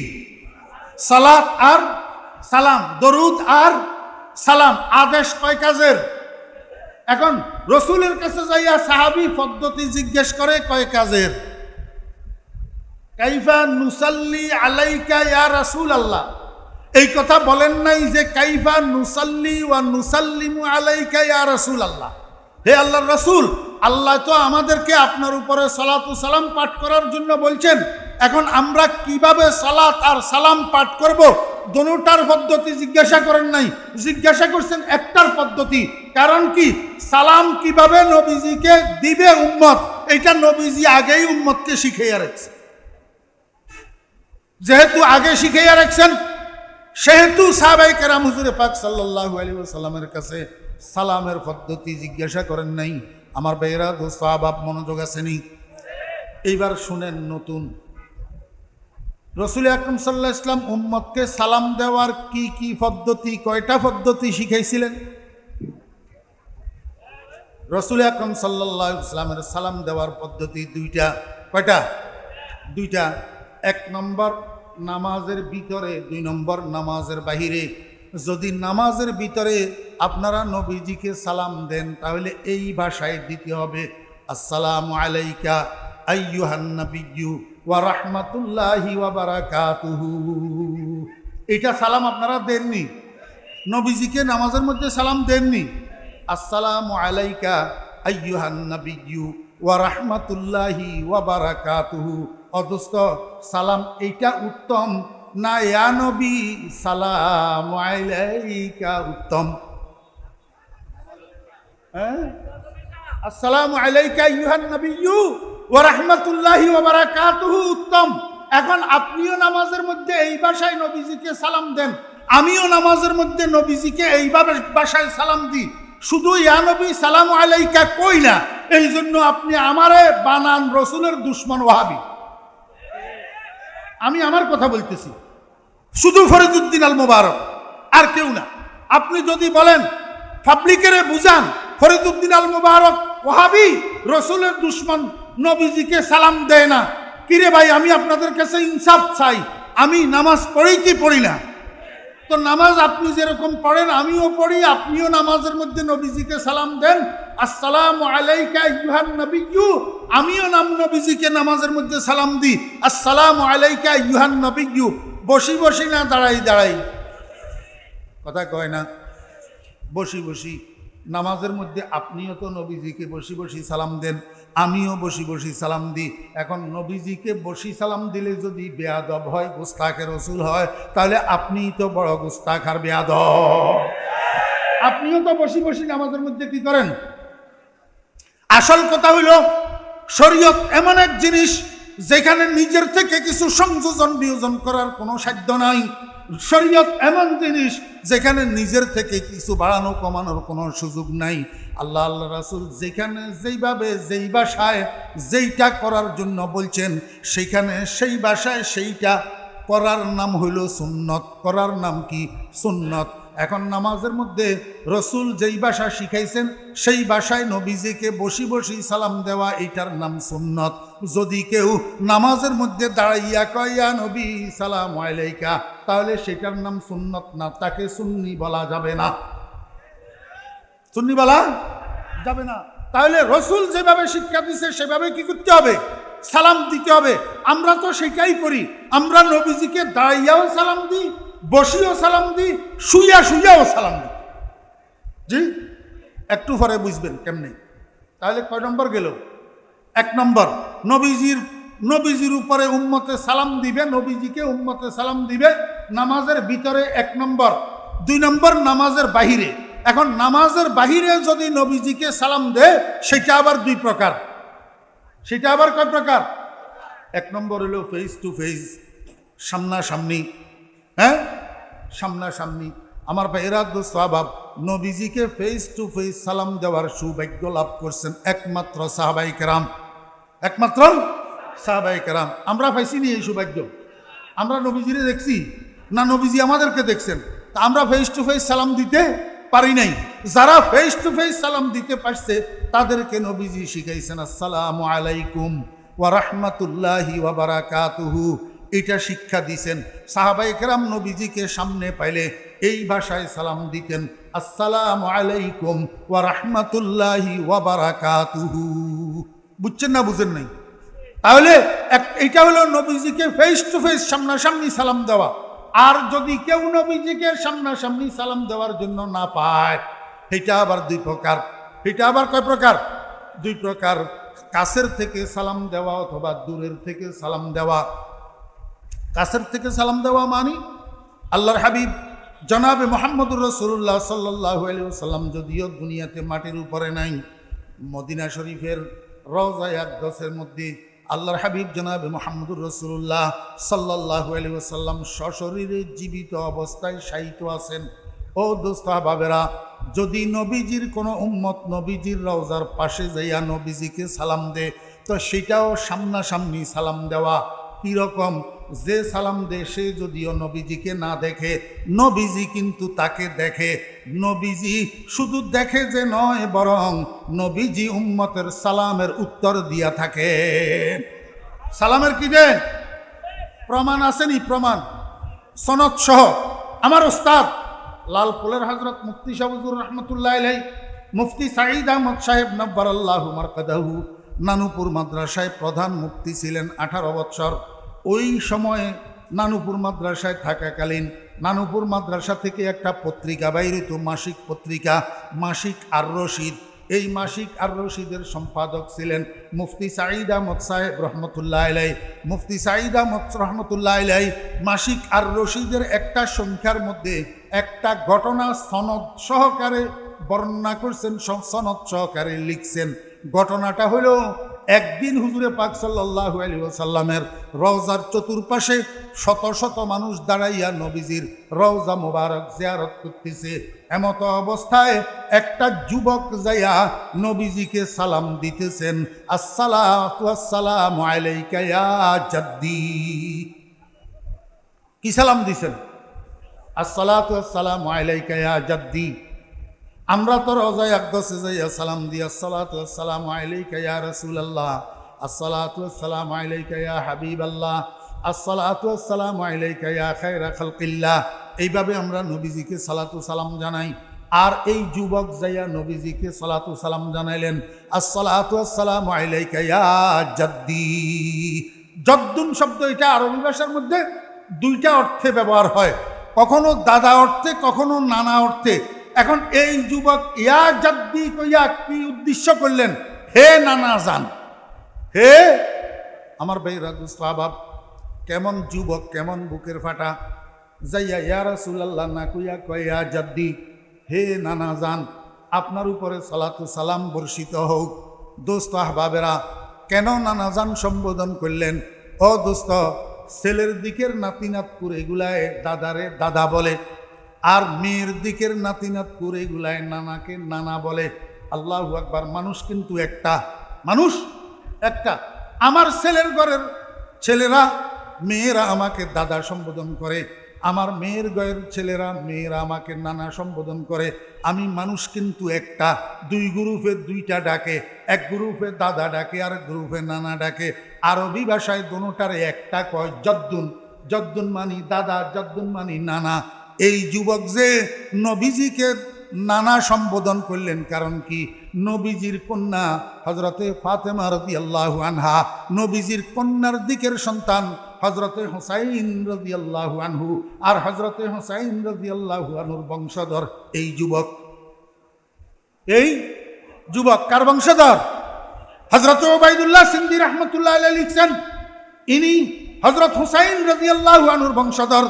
সালাত আর সালাম, দরুদ আর সালাম, আদেশ কয় কাজের? এখন রসুলের কাছে যাইয়া সাহাবী পদ্ধতি জিজ্ঞেস করে কয় কাজের? কাইফা নুসাল্লি আলাইকা ইয়া রাসূলুল্লাহ, এই কথা বলেন নাই যে কাইফা নুসাল্লি ওয়া নুসাল্লিমু আলাইকা ইয়া রাসূলুল্লাহ। হে আল্লাহর রাসূল, আল্লাহ তো আমাদেরকে আপনার উপরে সালাত ও সালাম পাঠ করার জন্য বলছেন, এখন আমরা কিভাবে সালাত আর সালাম পাঠ করব? দুটার পদ্ধতি জিজ্ঞাসা করেন নাই, জিজ্ঞাসা করছেন একটার পদ্ধতি। কারণ কি? সালাম কিভাবে নবীজিকে দিবে উম্মত, এটা নবীজি আগেই উম্মতকে শিখাইয়া রাখছে। যেহেতু আগে শিখাইয়া রাখছেন, সেহেতু সাহাবায়ে কেরাম হুজুরে পাক সাল্লাল্লাহু আলাইহি ওয়াসাল্লামের কাছে সালামের পদ্ধতি জিজ্ঞাসা করেন নাই। আমার ভাইয়েরা, দোস্ত আহবাব, মনোযোগ আসেনি? এইবার শুনেন নতুন। রাসূল আকরাম সাল্লাল্লাহু আলাইহি ওয়াসাল্লাম উম্মতকে সালাম দেওয়ার কি কি পদ্ধতি, কয়টা পদ্ধতি শিখাইছিলেন? রাসূল আকরাম সাল্লাল্লাহু আলাইহি ওয়াসাল্লামের সালাম দেওয়ার পদ্ধতি দুইটা। কয়টা? দুইটা। এক নম্বর নামাজের ভিতরে, 2 নম্বর নামাজের বাহিরে। যদি নামাজের ভিতরে আপনারা নবীজিকে সালাম দেন তাহলে এই ভাষায় দিতে হবে, আসসালামু আলাইকা আইয়ুহান নাবিয়্যু ওয়া রাহমাতুল্লাহি ওয়া বারাকাতুহু। এটা সালাম আপনারা দেননি, নবীজিকে নামাজের মধ্যে সালাম দেননি। আসসালামু আলাইকা আইয়ুহান নাবিয়্যু ওয়া রাহমাতুল্লাহি ওয়া বারাকাতুহু। অদোস্ত সালাম এইটা উত্তম না ইয়া নবী সালাম আলাইকা উত্তম? হ্যাঁ, আসসালামু আলাইকা আইয়ুহান নাবিয়্যু ওয়া রাহমাতুল্লাহি ওয়া বারাকাতুহু উত্তম। এখন আপনিও নামাজের মধ্যে এই ভাষায় নবীজিকে সালাম দেন, আমিও নামাজের মধ্যে নবীজিকে এইভাবে ভাষায় সালাম দিই, শুধু ইয়া নবী সালাম আলাইকা কই না। এই জন্য আপনি আমারে বানান রসুলের দুশ্মন ওয়াহাবি। আমি আমার কথা বলতেছি, শুধু ফরিদুদ্দিন আল মোবারক, আর কেউ না। আপনি যদি বলেন পাবলিকেরে বুঝান ফরিদুদ্দিন আল মোবারক ওয়াহাবি, রসুলের দুশ্মন, নবীজিকে সালাম দেয় না, কিরে ভাই আমি আপনাদের কাছে ইনসাফ চাই, আমি নামাজ পড়ি কি পড়ি না? তো নামাজ আপনি যেরকম পড়েন আমিও পড়ি, আপনিও নামাজের মধ্যে নবীজিকে সালাম দেন, আসসালামু আলাইকা আইয়ুহান নাবিয়্যু। আমিও নবীজিকে নামাজের মধ্যে সালাম দিই, আসসালামু আলাইকা আইয়ুহান নাবিয়্যু। বসি বসি না দাঁড়াই দাঁড়াই? কথা কয় না? বসি বসি। নামাজের মধ্যে আপনিও তো নবীজিকে বসি বসি সালাম দেন, আমিও বসি বসি সালাম দিই। এখন নবীজিকে বসি সালাম দিলে যদি বেয়াদব হয়, গুস্তাখে রসুল হয়, তাহলে আপনিই তো বড় গুস্তাখ আর বেয়াদব। আপনিও তো বসি বসি নামাজের মধ্যে কি করেন? আসল কথা হইল শরীয়ত এমন এক জিনিস যেখানে নিজের থেকে কিছু সংযোজন বিয়োজন করার কোনো সাধ্য নাই। শরীয়ত এমন জিনিস যেখানে নিজের থেকে কিছু বাড়ানো কমানোর কোনো সুযোগ নাই। আল্লাহ আল্লাহ রাসূল যেখানে যেইভাবে যেই ভাষায় যেইটা করার জন্য বলছেন, সেখানে সেই ভাষায় সেইটা করার নাম হইল সুন্নত। করার নাম কি? সুন্নত। এখন নামাজের মধ্যে রসুল যেই ভাষা শিখাইছেন সেই ভাষায় নবীজিকে বসি বসি সালাম দেওয়া, এইটার নাম সুন্নত। যদি কেউ নামাজের মধ্যে দাঁড়াইয়া কয় ইয়া নবী সালাম আলাইকা, তাহলে সেটার নাম সুন্নত না, তাকে সুন্নি বলা যাবে না। সুন্নি বলা যাবে না। তাহলে রসুল যেভাবে শিক্ষা দিছে সেভাবে কি করতে হবে? সালাম দিতে হবে। আমরা তো সেটাই করি। আমরা নবীজিকে দাঁড়াইয়াও সালাম দিই, বসিও সালাম দিই, শুইয়া শুইয়াও সালাম দিই। জি, একটু পরে বুঝবেন কেমনে। তাহলে কয় নম্বর গেল? এক নম্বর, নবীজির উপরে উম্মতে সালাম দিবে, নবীজিকে উম্মতে সালাম দিবে নামাজের ভিতরে, এক নম্বর। দুই নম্বর, নামাজের বাহিরে। এখন নামাজের বাহিরে যদি নবীজিকে সালাম দেয় সেটা আবার দুই প্রকার। সেটা আবার কয় প্রকার? এক নম্বর হলো ফেস টু ফেস, সামনাসামনি। হ্যাঁ, সামনাসামনি। আমার ভাইয়েরা দোস্তাবাব, নবীজিকে ফেস টু ফেস সালাম দেওয়ার সৌভাগ্য লাভ করছেন একমাত্র সাহাবায়ে কেরাম। একমাত্র সাহাবায়ে কেরাম। আমরা পাইছি নি এই সৌভাগ্য? আমরা নবীজিরে দেখছি না নবীজি আমাদেরকে দেখছেন? তা আমরা ফেস টু ফেস সালাম দিতে পারি নাই। যারা ফেস টু ফেস সালাম দিতে পারছে তাদেরকে নবীজি শিখাইছেন আসসালামু আলাইকুম ওয়া রাহমাতুল্লাহি ওয়া বারাকাতুহু। এটা শিক্ষা দিছেন। সাহাবায়ে কেরাম নবীজিকে সামনে পাইলে এই ভাষায় সালাম দিতেন, আসসালামু আলাইকুম ওয়া রাহমাতুল্লাহি ওয়া বারাকাতুহু। বুঝছেন না বুঝেন নাই? তাহলে এটা হলো নবীজিকে ফেস টু ফেস সামনাসামনি সালাম দেওয়া। আর যদি কেউ নবীজিকে সামনাসামনি সালাম দেওয়ার জন্য না পায়, এটা আবার দুই প্রকার। এটা আবার কয় প্রকার? দুই প্রকার। কাছের থেকে সালাম দেওয়া অথবা দূরের থেকে সালাম দেওয়া। কাছের থেকে সালাম দেওয়া মানে আল্লাহর হাবিব জনাবে মুহাম্মদুর রাসূলুল্লাহ সাল্লাল্লাহু আলাইহি ওয়াসাল্লাম যদিও দুনিয়াতে মাটির উপরে নাই, মদিনা শরীফের রওজায়ে আকদাসের মধ্যে আল্লাহর হাবিব জনাবে মুহাম্মদুর রাসূলুল্লাহ সাল্লাল্লাহু আলাইহি ওয়াসাল্লাম সশরীরে জীবিত অবস্থায় শায়িত আছেন। ও দোস্ত বাবেরা, যদি নবীজির কোনো উম্মত নবীজির রওজার পাশে যাইয়া নবীজিকে সালাম দে, তো সেটাও সামনাসামনি সালাম দেওয়া। কীরকম? যে সালাম দে সে যদিও নবীজিকে না দেখে, নবীজি কিন্তু তাকে দেখে। নবীজি শুধু দেখে যে নয়, বরং নবীজি উম্মতের সালামের উত্তর দিয়া থাকে। সালামের কি যে প্রমাণ আসেনি? প্রমাণ সনদ সহ। আমার ওস্তাদ লালপুলের হযরত মুফতি শাহ হুজুর রহমতুল্লাহ আলাইহি, মুফতি সাঈদ আহমদ সাহেব নব্বারাল্লাহু মারকাদাহু নানুপুর মাদ্রাসায় প্রধান মুফতি ছিলেন 18 বছর। ওই সময়ে নানুপুর মাদ্রাসায় থাকাকালীন নানুপুর মাদ্রাসা থেকে একটা পত্রিকা বাইর হতো, মাসিক পত্রিকা, মাসিক আর রশিদ। এই মাসিক আর রশিদের সম্পাদক ছিলেন মুফতি সাঈদ আহমদ সাহেব রহমতুল্লাহ আলাই। মুফতি সাঈদ আহমদ রহমতুল্লাহ আলাই মাসিক আর রশিদের একটা সংখ্যার মধ্যে একটা ঘটনা সনদ সহকারে বর্ণনা করছেন, সনদ সহকারে লিখছেন। ঘটনাটা হলো, একদিন হুজুরে পাক সাল্লাল্লাহু আলাইহি ওয়াসাল্লামের রওজার চতুর্পাশে শত শত মানুষ দাঁড়াইয়া নবীজির রওজা মোবারক জিয়ারত করতেছে। এমত অবস্থায় একটা যুবক যাইয়া নবীজিকে সালাম দিতেছেন, আসসালাতু আসসালামু আলাইকা ইয়া জাদ্দি। কি সালাম দিছেন? আসসালাতু আসসালামু আলাইকা ইয়া জাদ্দি। আমরা তো রওজায় আকদাসে যাইয়া সালাম দিই, আসসালাতু আসসালামু আলাইকা ইয়া রাসূলুল্লাহ, আসসালাতু আসসালামু আলাইকা ইয়া হাবিবাল্লাহ, আসসালাতু আসসালামু আলাইকা ইয়া খায়রা খালকিল্লাহ। এইভাবে আমরা নবীজিকে সালাতু সালাম জানাই। আর এই যুবক যাইয়া নবীজিকে সালাতু সালাম জানাইলেন, আসসালাতু আসসালামু আলাইকা ইয়া জাদ্দি। জদ্দুন শব্দ এটা আরবি ভাষার মধ্যে দুইটা অর্থে ব্যবহার হয়, কখনো দাদা অর্থে, কখনো নানা অর্থে। এখন এই যুবক ইয়া জাদ্দি কইয়া কি উদ্দেশ্য করলেন? হে নানা জান, হে আমার ভাইরা দুস্তাহাব, কেমন যুবক, কেমন বুকের ফাটা, যাইয়া ইয়া রাসূলুল্লাহ না কইয়া কয় ইয়া জাদ্দি, হে নানা জান, আপনার উপরে সালাতু সালাম বর্ষিত হোক। দোস্ত আহবাবেরা, কেন নানা জান সম্বোধন করলেন? ও দোস্ত, ছেলের দিকের নাতিনাতপুর এগুলায় দাদারে দাদা বলে, আর মেয়ের দিকের নাতিনাতপুর এগুলায় নানাকে নানা বলে। আল্লাহু আকবার। মানুষ কিন্তু একটা, মানুষ একটা। আমার ছেলের ঘরের ছেলেরা মেয়েরা আমাকে দাদা সম্বোধন করে, আমার মেয়ের ঘরের ছেলেরা মেয়েরা আমাকে নানা সম্বোধন করে। আমি মানুষ কিন্তু একটা। দুই গ্রুপে দুইটা ডাকে, এক গ্রুপে দাদা ডাকে, আর গ্রুপে নানা ডাকে। আরবি ভাষায় দোনোটারে একটা কয় জদ্দুন। জদ্দুন মানি দাদা, জদ্দুন মানি নানা। এই যুবক যে নবীজিকে নানা সম্বোধন করলেন, কারণ কি? নবীজির কন্যা হযরতে ফাতেমা রাদিয়াল্লাহু আনহা, নবীজির কন্যার দিকের সন্তান হযরতে হুসাইন রাদিয়াল্লাহু আনহু, আর হযরতে হুসাইন রাদিয়াল্লাহু আনহুর বংশধর এই যুবক। এই যুবক কার বংশধর? হযরতে উবাইদুল্লাহ সিন্দি রাহমাতুল্লাহ আলাইহি লিখছেন, ইনি হযরত হুসাইন রাদিয়াল্লাহু আনহুর বংশধর।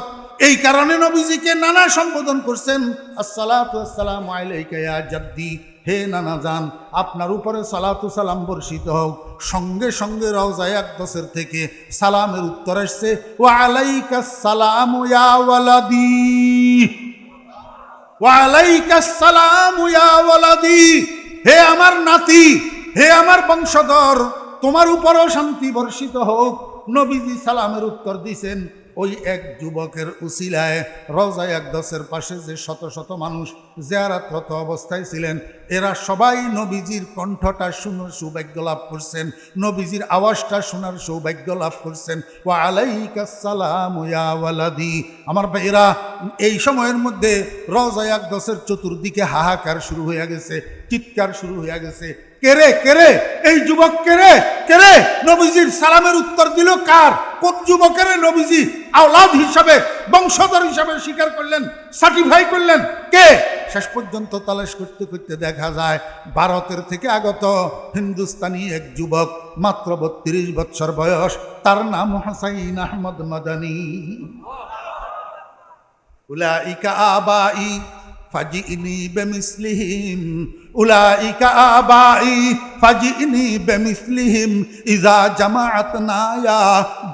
এই কারণে নবীজিকে নানা সম্বোধন করছেন, আসসালাতু আসসালামু আলাইকা ইয়া জাদ্দি, হে নানা জান, আপনার উপরে সালাতু সালাম বর্ষিত হোক। সঙ্গে সঙ্গে রওজায়ে আকদাসের থেকে সালামের উত্তর আসছে, ওয়া আলাইকাস সালামু ইয়া ওয়ালাদি, ওয়া আলাইকাস সালামু ইয়া ওয়ালাদি, হে আমার নাতি, হে আমার বংশধর, তোমার উপরও শান্তি বর্ষিত হোক। নবীজি সালামের উত্তর দিছেন। ওই এক যুবকের উসিলায় রওজায়ে আকদাসের পাশে যে শত শত মানুষ জিয়ারতরত অবস্থায় ছিলেন, এরা সবাই নবীজির কণ্ঠটা শুনার সৌভাগ্য লাভ করছেন, নবীজির আওয়াজটা শোনার সৌভাগ্য লাভ করছেন। ওয়া আলাইকাস সালামু ইয়া ওয়ালাদি। আমার ভাইরা, এই সময়ের মধ্যে রওজায়ে আকদাসের চতুর্দিকে হাহাকার শুরু হয়ে গেছে, চিৎকার শুরু হয়ে গেছে। কেরে কেরে, এই যুবক কেরে কেরে, নবীজির সালামের উত্তর দিল কার? কোন যুবকের নবীজি আওলাদ হিসাবে, বংশধর হিসাবে স্বীকার করলেন, সার্টিফাই করলেন? কে? শেষ পর্যন্ত তালাশ করতে করতে দেখা যায় ভারতের থেকে আগত হিন্দুস্তানি এক যুবক, মাত্র 32 বছর বয়স, তার নাম হুসাইন আহমদ মাদানী। উলাইকা আবাই ফাজিনি বিমিসলিহিম, উলাইকা আবাই ফাজিনি বিমিসলিহিম ইজা জামাআতনা ইয়া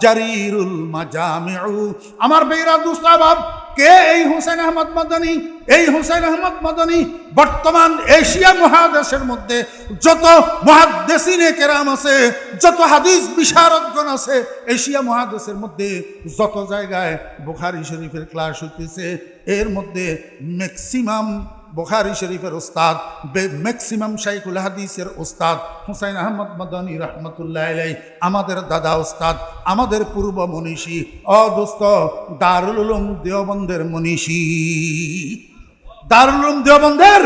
জারিরুল মাজামিউ। আমার ভাইরা দুস্তাহাব, কে এই হুসাইন আহমদ মাদানী? এই হুসাইন আহমদ মাদানী বর্তমান এশিয়া মহাদেশের মধ্যে যত মুহাদ্দিসিনে কেরাম আছে, যত হাদিস বিশারদগণ আছে, এশিয়া মহাদেশের মধ্যে যত জায়গায় বুখারী শরীফের ক্লাস হইতেছে, এর মধ্যে ম্যাক্সিমাম বুখারী শরীফের ওস্তাদ, ম্যাক্সিমাম শাইখুল হাদিসের ওস্তাদ হুসাইন আহমদ মাদানী রহমতুল্লাহ আলাইহি, আমাদের দাদা ওস্তাদ, আমাদের পূর্ব মনীষী, দোস্ত দারুল উলুম দেওবন্দের মনীষী, দারুল উলুম দেওবন্দের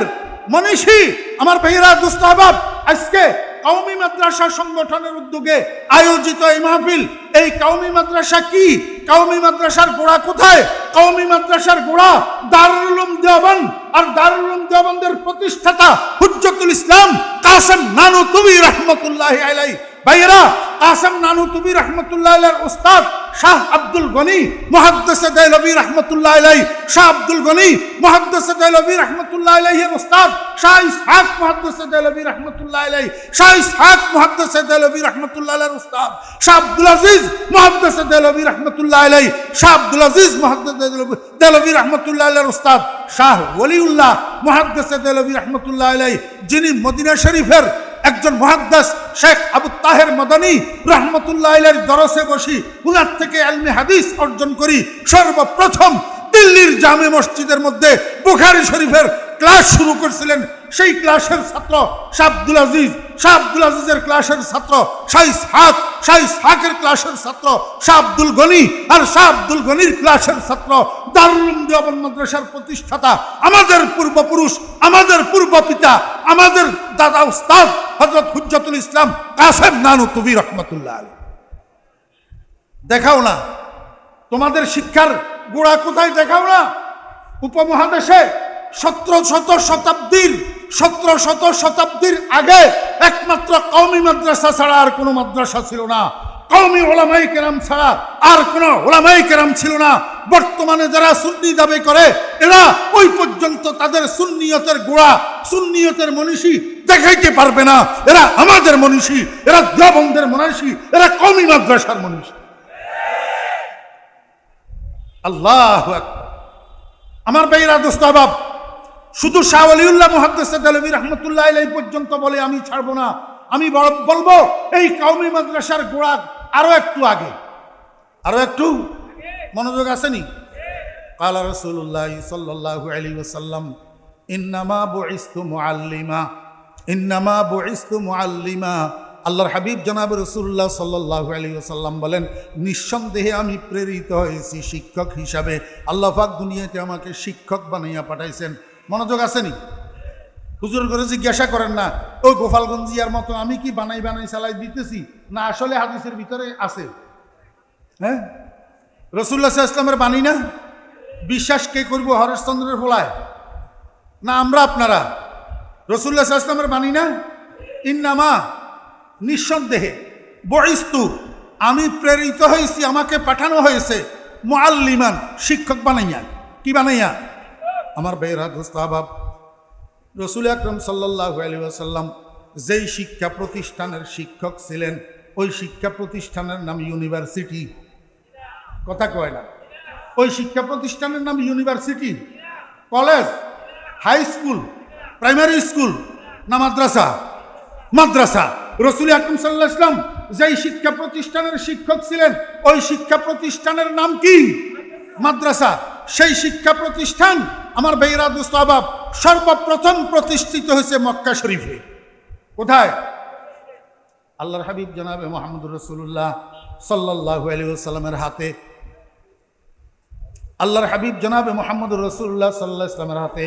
মনীষী। আমার ভাইয়েরা দুস্তাহাব, আজকে কওমি মাদ্রাসা সংগঠনের উদ্যোগে আয়োজিত এই মাহফিল। এই কওমি মাদ্রাসা কি? কওমি মাদ্রাসার গোড়া কোথায়? কওমি মাদ্রাসার গোড়া দারুল উলুম দেওবন্দ। আর দারুল উলুম দেওবন্দের প্রতিষ্ঠাতা হুজ্জতুল ইসলাম কাসেম নানুতুবি রাহমাতুল্লাহি আলাইহি। ভাইয়েরা, কাসেম নানুতুবি রাহমাতুল্লাহি আলাইহির উস্তাদ শাহ আব্দুল গনি মুহাদ্দিস দেহলভী রাহমাতুল্লাহি আলাইহি, শাহ আব্দুল গনি মুহাদ্দিস দেহলভী রাহমাতুল্লাহি আলাইহির উস্তাদ শাহ ইসহাক মুহাদ্দিস দেহলভী রাহমাতুল্লাহি আলাইহি, শাহ ইসহাক মুহাদ্দিস দেহলভী রাহমাতুল্লাহি আলাইহির উস্তাদ শাহ আব্দুল আজিজ মুহাদ্দিস দেহলভী রাহমাতুল্লাহি আলাইহি, শাহ আব্দুল আজিজ মুহাদ্দিস দেহলভী রাহমাতুল্লাহি আলাইহির উস্তাদ শাহ ওলিউল্লাহ মুহাদ্দিস দেহলভী রাহমাতুল্লাহি আলাইহি, যিনি মদিনা শরীফের একজন মুহাদ্দিস শেখ আবু তাহের মাদানী রাহমাতুল্লাহি আলাইহির দরসে বসি উনার থেকে ইলমে হাদিস অর্জন করি সর্বপ্রথম দিল্লির জামে মসজিদের মধ্যে বুখারী শরীফের ক্লাস শুরু করেছিলেন। সেই ক্লাসের ছাত্র শাহ আব্দুল আজিজ, শাহ আব্দুল আজিজের ক্লাসের ছাত্র শাহ ইসহাক, শাহ ইসহাকের ক্লাসের ছাত্র শাহ আব্দুল গনি, আর শাহ আব্দুল গনির ক্লাসের ছাত্র দারুল উলুম দেওবন্দ মাদ্রাসার প্রতিষ্ঠাতা আমাদের পূর্বপুরুষ, আমাদের পূর্ব পিতা, আমাদের দাদা উস্তাদ হযরত হুজ্জতুল ইসলাম কাসেম নানুতুবি রাহমাতুল্লাহি আলাইহি। দেখাও না তোমাদের শিক্ষার গোড়া কোথায়? দেখাও না। উপমহাদেশে 1700 শতাব্দীর আগে একমাত্র কওমি মাদ্রাসা ছাড়া আর কোনো মাদ্রাসা ছিল না। কওমি উলামায়ে কেরাম ছাড়া আর কোনো উলামায়ে কেরাম ছিল না। বর্তমানে যারা সুন্নি দাবি করে এরা ওই পর্যন্ত তাদের সুন্নিয়তের গোড়া, সুন্নিয়তের মনীষী দেখাইতে পারবে না। এরা আমাদের মনীষী, এরা দেওবন্দের মনীষী, এরা কওমি মাদ্রাসার মনীষী। আল্লাহু আকবার। আমার ভাইরা দোস্ত আহবাব, শুধু শাহ ওলিউল্লাহ মুহাদ্দিস দেহলভী রাহমাতুল্লাহি আলাইহি পর্যন্ত বলে আমি ছাড়বো না। আমি বলবো এই কওমি মাদ্রাসার গোড়া আরো একটু আগে, আরো একটু মনোযোগ আসেনি? ক্বালা রাসূলুল্লাহ সাল্লাল্লাহু আলাইহি ওয়াসাল্লাম ইন্নামা বুইসতু মুআল্লিমা, ইন্নামা বুইসতু মুআল্লিমা। আল্লাহর হাবিব জনাব রাসূলুল্লাহ সাল্লাল্লাহু আলাইহি ওয়াসাল্লাম বলেন, নিঃসন্দেহে আমি প্রেরিত হয়েছি শিক্ষক হিসাবে। আল্লাহ পাক দুনিয়াতে আমাকে শিক্ষক বানাইয়া পাঠাইছেন। মনোযোগ আসেনি? হুজুর করে জিজ্ঞাসা করেন না ওই গোপালগঞ্জিয়ার মতো আমি কি বানাই চালাই দিতেছি, না আসলে হাদিসের ভিতরে আছে? হ্যাঁ, রাসূলুল্লাহ সাল্লাল্লাহু আলাইহি ওয়াসাল্লামের বাণী না? বিশ্বাস কে করবো? হরেশচন্দ্রের ফলায় না আমরা আপনারা? রাসূলুল্লাহ সাল্লাল্লাহু আলাইহি ওয়াসাল্লামের বাণী না? ইন্নামা, নিঃসন্দেহে, বুইসতু, আমি প্রেরিত হয়েছি, আমাকে পাঠানো হয়েছে, মুআল্লিমান, শিক্ষক বানাইয়া। কি বানাইয়া? আমার ভাইয়েরা দোস্ত আহবাব, রাসূল আকরাম সাল্লাল্লাহু আলাইহি ওয়াসাল্লাম যেই শিক্ষা প্রতিষ্ঠানের শিক্ষক ছিলেন ওই শিক্ষা প্রতিষ্ঠানের নাম ইউনিভার্সিটি। কথা কয় না? ওই শিক্ষা প্রতিষ্ঠানের নাম university, college, high school, primary school না মাদ্রাসা? মাদ্রাসা। রাসূল আকরাম সাল্লাল্লাহু আলাইহি ওয়াসাল্লাম যেই শিক্ষা প্রতিষ্ঠানের শিক্ষক ছিলেন ওই শিক্ষা প্রতিষ্ঠানের নাম কি? মাদ্রাসা। সেই শিক্ষা প্রতিষ্ঠান আমার ভাইয়েরা দোস্ত আহবাব সর্বপ্রথম প্রতিষ্ঠিত হয়েছে মক্কা শরীফে। কোথায়? আল্লাহর হাবিব জনাবে মুহাম্মদুর রাসূলুল্লাহ সাল্লাল্লাহু আলাইহি ওয়াসাল্লামের হাতে। আল্লাহর হাবিব জনাবে মুহাম্মদুর রাসূলুল্লাহ সাল্লাল্লাহু আলাইহি ওয়াসাল্লামের হাতে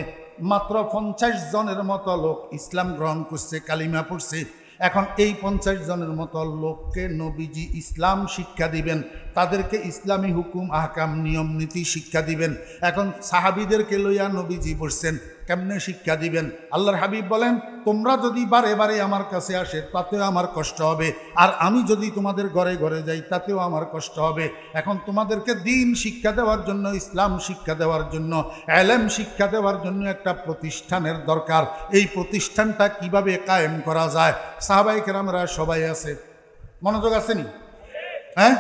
মাত্র 50 জনের মতো লোক ইসলাম গ্রহণ করছে, কালিমা পড়ছে। এখন এই 50 জনের মতো লোককে নবীজি ইসলাম শিক্ষা দিবেন, তাদেরকে ইসলামী হুকুম আহকাম নিয়ম নীতি শিক্ষা দিবেন। এখন সাহাবীদেরকে লইয়া নবীজি বসছেন, কেমনে শিক্ষা দিবেন? আল্লাহর হাবিব বলেন, তোমরা যদি বারে বারে আমার কাছে আসে তাতেও আমার কষ্ট হবে, আর আমি যদি তোমাদের ঘরে ঘরে যাই তাতেও আমার কষ্ট হবে। এখন তোমাদেরকে দিন শিক্ষা দেওয়ার জন্য, ইসলাম শিক্ষা দেওয়ার জন্য, ইলম শিক্ষা দেওয়ার জন্য একটা প্রতিষ্ঠানের দরকার। এই প্রতিষ্ঠানটা কিভাবে কায়েম করা যায়? সাহাবায়ে কেরামরা সবাই আছে, মনোযোগ আসেনি? হ্যাঁ,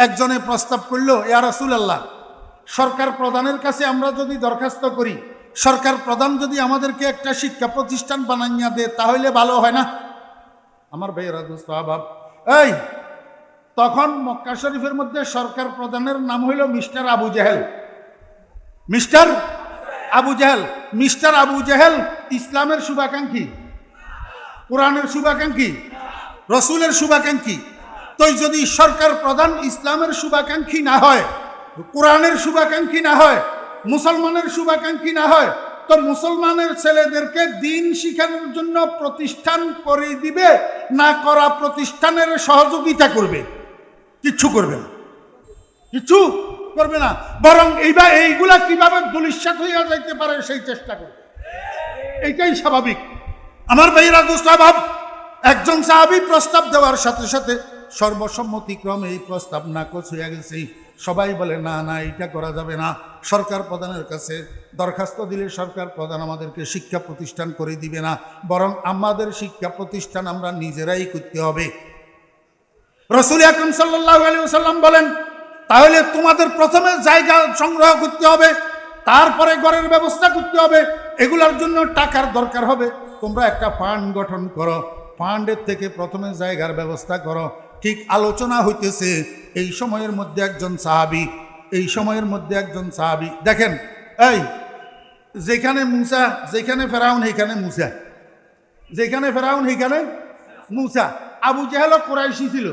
একজনে প্রস্তাব করলো, ইয়া রাসূলুল্লাহ, সরকার প্রধানের কাছে আমরা যদি দরখাস্ত করি, সরকার প্রধান যদি আমাদেরকে একটা শিক্ষা প্রতিষ্ঠান বানাইয়া দেয় তাহলে ভালো হয় না? আমার ভাইয়েরা দোস্ত আহবাব, এই তখন মক্কা শরীফের মধ্যে সরকার প্রধানের নাম হইল mister Abu Jahl. Mister Abu Jahl, mister Abu Jahl ইসলামের শুভাকাঙ্ক্ষী, কোরআনের শুভাকাঙ্ক্ষী, রসুলের শুভাকাঙ্ক্ষী। তো যদি সরকার প্রধান ইসলামের শুভাকাঙ্ক্ষী না হয়, কোরআনের শুভাকাঙ্ক্ষী না হয়, মুসলমানের শুভাকাঙ্ক্ষী না হয়, তো মুসলমানের ছেলেদেরকে দিন শিখানোর জন্য প্রতিষ্ঠান করে দিবে না করা প্রতিষ্ঠানের সহযোগিতা করবে? কিচ্ছু করবে না, কিছু করবে না, বরং এইগুলা কিভাবে দুলিশ্বাত হইয়া যাইতে পারে সেই চেষ্টা করবে। এইটাই স্বাভাবিক। আমার ভাইয়েরা দুস্বাভাব, একজন সাহাবী প্রস্তাব দেওয়ার সাথে সাথে সর্বসম্মতিক্রমে এই প্রস্তাব নাকচ হইয়া গেছে। সবাই বলে না না, এটা করা যাবে না। সরকার প্রধানের কাছে দরখাস্ত দিলে সরকার প্রধান আমাদেরকে শিক্ষা প্রতিষ্ঠান করে দিবে না, বরং আমাদের শিক্ষা প্রতিষ্ঠান আমরা নিজেরাই করতে হবে। রাসূল আকরাম সাল্লাল্লাহু আলাইহি ওয়াসাল্লাম বলেন, তাহলে তোমাদের প্রথমে জায়গা সংগ্রহ করতে হবে, তারপরে ঘরের ব্যবস্থা করতে হবে, এগুলোর জন্য টাকার দরকার হবে। তোমরা একটা ফান্ড গঠন করো, ফান্ডের থেকে প্রথমে জায়গার ব্যবস্থা করো। ঠিক আলোচনা হইতেছে, এই সময়ের মধ্যে একজন সাহাবী দেখেন, এই যেখানে মুসা, যেখানে ফেরাউন সেইখানে মুসা, যেখানে ফেরাউন সেইখানে মুসা। আবু জেহেলও কুরাইশি ছিল।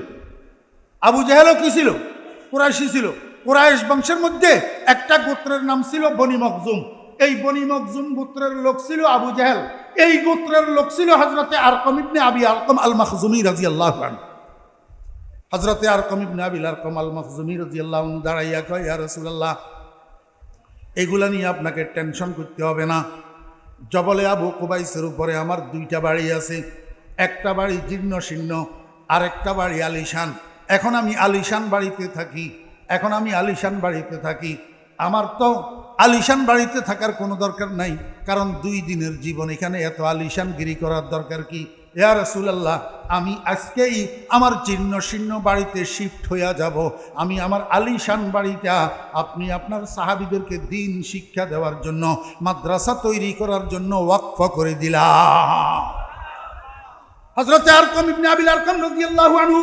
আবু জেহেলও কি ছিল? কুরাইশি ছিল। কুরাইশ বংশের মধ্যে একটা গোত্রের নাম ছিল বনি মখজুম। এই বনি মখজুম গোত্রের লোক ছিল আবু জেহেল। এই গোত্রের লোক ছিল হযরতে আরকম ইবনে আবি আরকম আল মখজুমি রাদিয়াল্লাহু আনহু। হযরতে আরকম ইবনে আবি আরকম আল মখজুমি রাদিয়াল্লাহু আনহু দাঁড়াইয়া কয়, ইয়া রাসূলুল্লাহ, এগুলা নিয়ে আপনাকে টেনশন করতে হবে না। জবলে আবু কুবাইসের উপরে আমার দুইটা বাড়ি আছে, একটা বাড়ি জীর্ণ শীর্ণ, আরেকটা বাড়ি আলিশান। এখন আমি আলিশান বাড়িতে থাকি। আমার তো আলিশান বাড়িতে থাকার কোনো দরকার নাই, কারণ 2 দিনের জীবন, এখানে এত আলিশানগিরি করার দরকার কি? ইয়া রাসূলুল্লাহ, আমি আজকেই আমার জীর্ণ শীর্ণ বাড়িতে শিফট হইয়া যাব। আমি আমার আলিশান বাড়িটা আপনি আপনার সাহাবীদেরকে দিন শিক্ষা দেওয়ার জন্য, মাদ্রাসা তৈরি করার জন্য ওয়াকফ করে দিলাম। হযরতে আরকম ইবনে আবি আরকম রাদিয়াল্লাহু আনহু